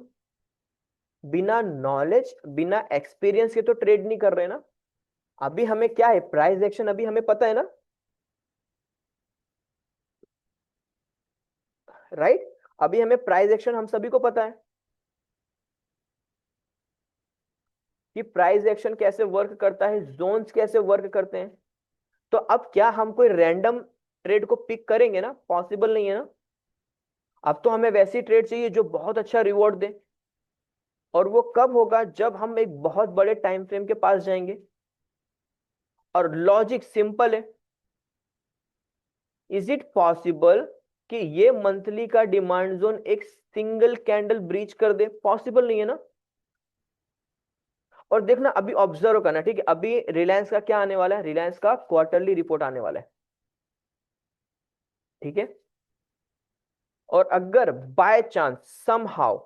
बिना नॉलेज, बिना एक्सपीरियंस के तो ट्रेड नहीं कर रहे ना। अभी हमें क्या है? प्राइस एक्शन अभी हमें पता है ना, राइट? अभी हमें प्राइस एक्शन हम सभी को पता है कि प्राइस एक्शन कैसे वर्क करता है, जोन्स कैसे वर्क करते हैं। तो अब क्या हम कोई रैंडम ट्रेड को पिक करेंगे? ना, पॉसिबल नहीं है ना। अब तो हमें वैसी ट्रेड चाहिए जो बहुत अच्छा रिवॉर्ड दे। और वो कब होगा? जब हम एक बहुत बड़े टाइम फ्रेम के पास जाएंगे। और लॉजिक सिंपल है। इज इट पॉसिबल कि ये मंथली का डिमांड जोन एक सिंगल कैंडल ब्रीच कर दे? पॉसिबल नहीं है ना। और देखना, अभी ऑब्जर्व करना, ठीक है? अभी रिलायंस का क्या आने वाला है? रिलायंस का क्वार्टरली रिपोर्ट आने वाला है, ठीक है? और अगर बाय चांस समहाउ,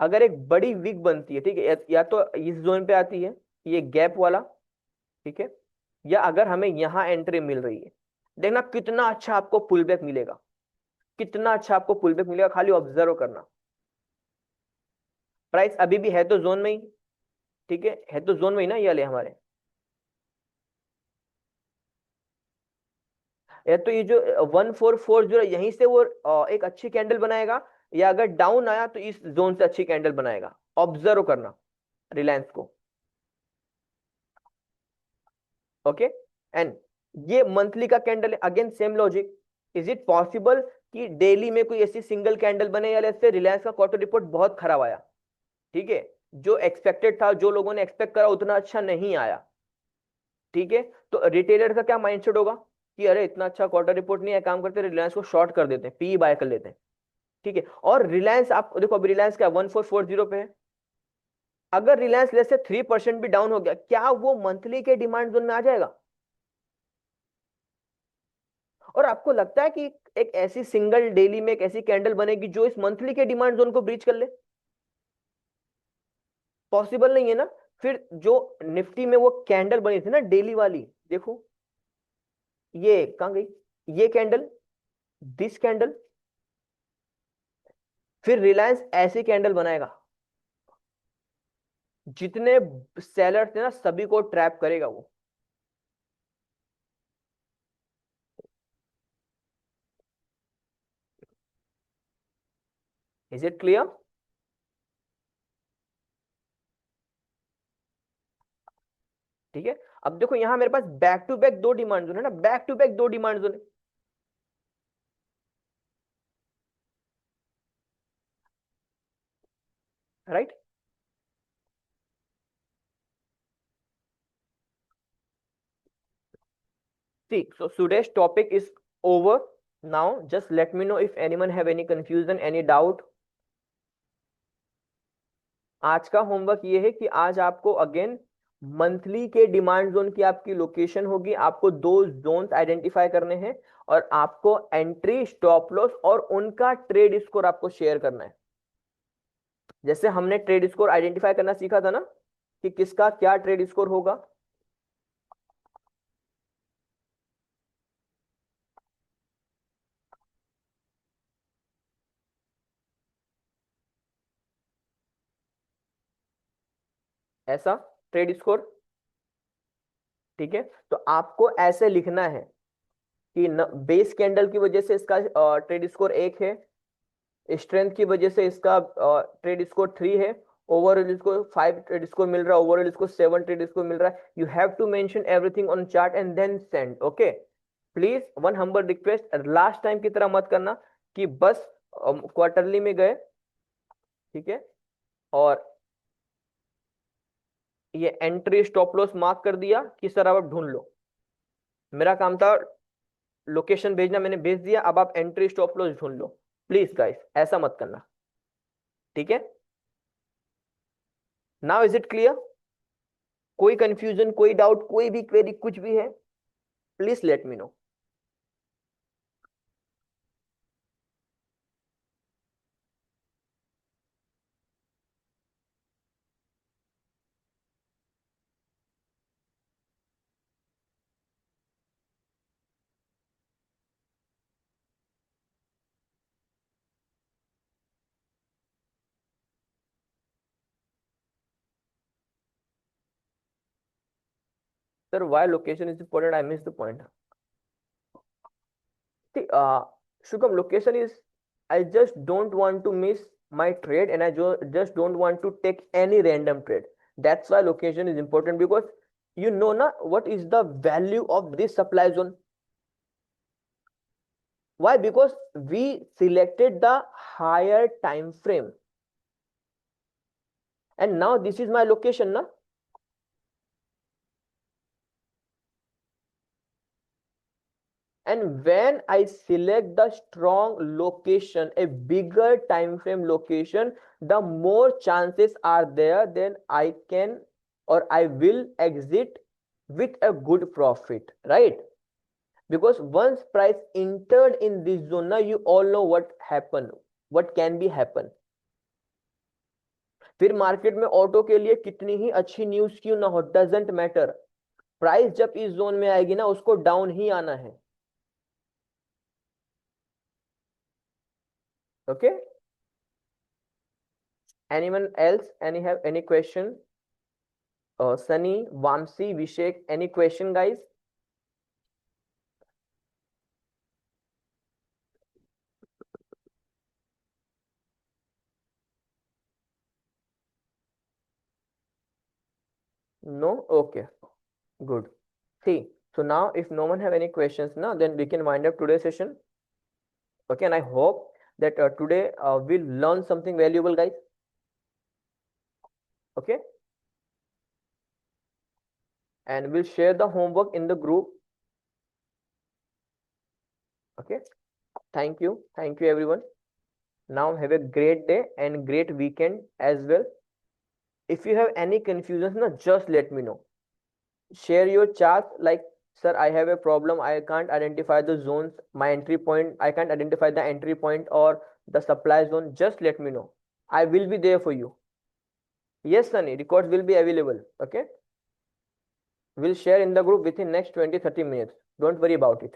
अगर एक बड़ी विक बनती है, ठीक है, या तो इस जोन पे आती है, ये गैप वाला, ठीक है, या अगर हमें यहां एंट्री मिल रही है, देखना कितना अच्छा आपको पुल बैक मिलेगा, कितना अच्छा आपको पुल बैक मिलेगा, खाली ऑब्जर्व करना। प्राइस अभी भी है तो जोन में ही, ठीक है तो जोन में ही ना, ये वाले हमारे। या तो ये जो 1440 यहीं से वो एक अच्छी कैंडल बनाएगा, या अगर डाउन आया तो इस जोन से अच्छी कैंडल बनाएगा। ऑब्जर्व करना रिलायंस को, ओके। एंड ये मंथली का कैंडल है, again same logic. Is it possible कि डेली में कोई ऐसी सिंगल कैंडल बने? या जैसे रिलायंस का क्वार्टर रिपोर्ट बहुत खराब आया, ठीक है, जो एक्सपेक्टेड था, जो लोगों ने एक्सपेक्ट करा उतना अच्छा नहीं आया, ठीक है, तो रिटेलर का क्या माइंडसेट होगा कि अरे इतना अच्छा क्वार्टर रिपोर्ट नहीं है, काम करते रिलायंस को शॉर्ट कर देते हैं, पी बाय कर लेते हैं, ठीक है। और रिलायंस, आप देखो अभी रिलायंस क्या 1440 पे है। अगर रिलायंस लेस से 3% भी डाउन हो गया, क्या वो मंथली के डिमांड जोन में आ जाएगा? और आपको लगता है कि एक ऐसी सिंगल डेली में एक ऐसी कैंडल बनेगी जो इस मंथली के डिमांड जोन को ब्रीच कर ले? पॉसिबल नहीं है ना। फिर जो निफ्टी में वो कैंडल बनी थी ना डेली वाली, देखो ये कहाँ गई, ये कैंडल, दिस कैंडल, फिर रिलायंस ऐसी कैंडल बनाएगा, जितने सेलर थे ना सभी को ट्रैप करेगा वो। Is it clear? ठीक है। अब देखो यहां मेरे पास बैक टू बैक दो डिमांड जोन है ना, बैक टू बैक दो डिमांड जोन है, right. See, so today's topic is over. Now, just let me know if anyone have any confusion, any doubt. आज का होमवर्क ये है कि आज आपको अगेन मंथली के डिमांड जोन की आपकी लोकेशन होगी, आपको दो जोन्स आइडेंटिफाई करने हैं, और आपको एंट्री, स्टॉप लॉस और उनका ट्रेड स्कोर आपको शेयर करना है। जैसे हमने ट्रेड स्कोर आइडेंटिफाई करना सीखा था ना, कि किसका क्या ट्रेड स्कोर होगा। ऐसा ट्रेड स्कोर, ठीक है। तो आपको ऐसे लिखना है कि बेस कैंडल की वजह से इसका ट्रेड स्कोर 1 है, स्ट्रेंथ की वजह से इसका ट्रेड स्कोर 3 है, ओवरऑल इसको 5 ट्रेड स्कोर मिल रहा है, ओवरऑल इसको 7 ट्रेड स्कोर मिल रहा है। You have to mention everything on chart and then send. Okay, please one humble request, last time की तरह मत करना कि बस क्वार्टरली में गए, ठीक है, और ये एंट्री स्टॉप लॉस मार्क कर दिया कि सर अब आप ढूंढ लो। मेरा काम था लोकेशन भेजना, मैंने भेज दिया, अब आप एंट्री स्टॉप लॉस ढूंढ लो। प्लीज गाइस ऐसा मत करना, ठीक है। Now is it clear? कोई कंफ्यूजन, कोई डाउट, कोई भी क्वेरी कुछ भी है, please let me no. Sir why location is important, I miss the point. Shubham, location is, I just don't want to miss my trade, and I just don't want to take any random trade. That's why location is important, because you know na what is the value of this supply zone. Why? Because we selected the higher time frame, and now this is my location na. And when I select the strong location, a bigger time frame location, the more chances are there, then I can or I will exit with a good profit, right? Because once price entered in this zone, now you all know what happen, what can be happen. फिर मार्केट में ऑटो के लिए कितनी ही अच्छी न्यूज क्यों ना हो, डजेंट मैटर, प्राइस जब इस जोन में आएगी ना उसको डाउन ही आना है। Okay, anyone else, any question? Sunny, Vamsi, Vishek, any question guys? No? Okay, good. See, so now if no one have any questions now, then we can wind up today's session. Okay, and I hope that today we'll learn something valuable guys. Okay, and we'll share the homework in the group. Okay, thank you everyone. Now have a great day and great weekend as well. If you have any confusions, na, just let me know. Share your chart like, sir, I have a problem, I can't identify the zones, my entry point, I can't identify the entry point or the supply zone. Just let me know, I will be there for you. Yes, Sunny, records will be available. Okay, we'll share in the group within next 20-30 minutes. Don't worry about it.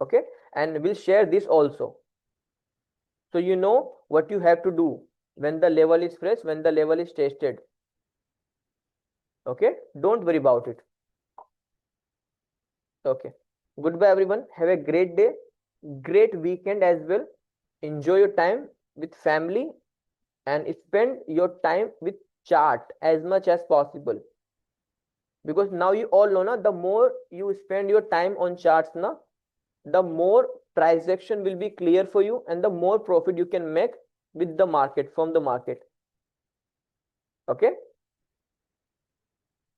Okay, and we'll share this also, so you know what you have to do when the level is fresh, when the level is tested. Okay, don't worry about it. Okay, goodbye everyone, have a great day, great weekend as well. Enjoy your time with family and spend your time with chart as much as possible, because now you all know na, the more you spend your time on charts na, the more transaction will be clear for you and the more profit you can make with the market, from the market. Okay,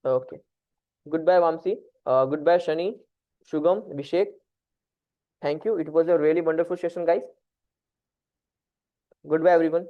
okay, goodbye Vamsi, goodbye Shani, Shugam, Vishek. Thank you, it was a really wonderful session guys. Goodbye everyone.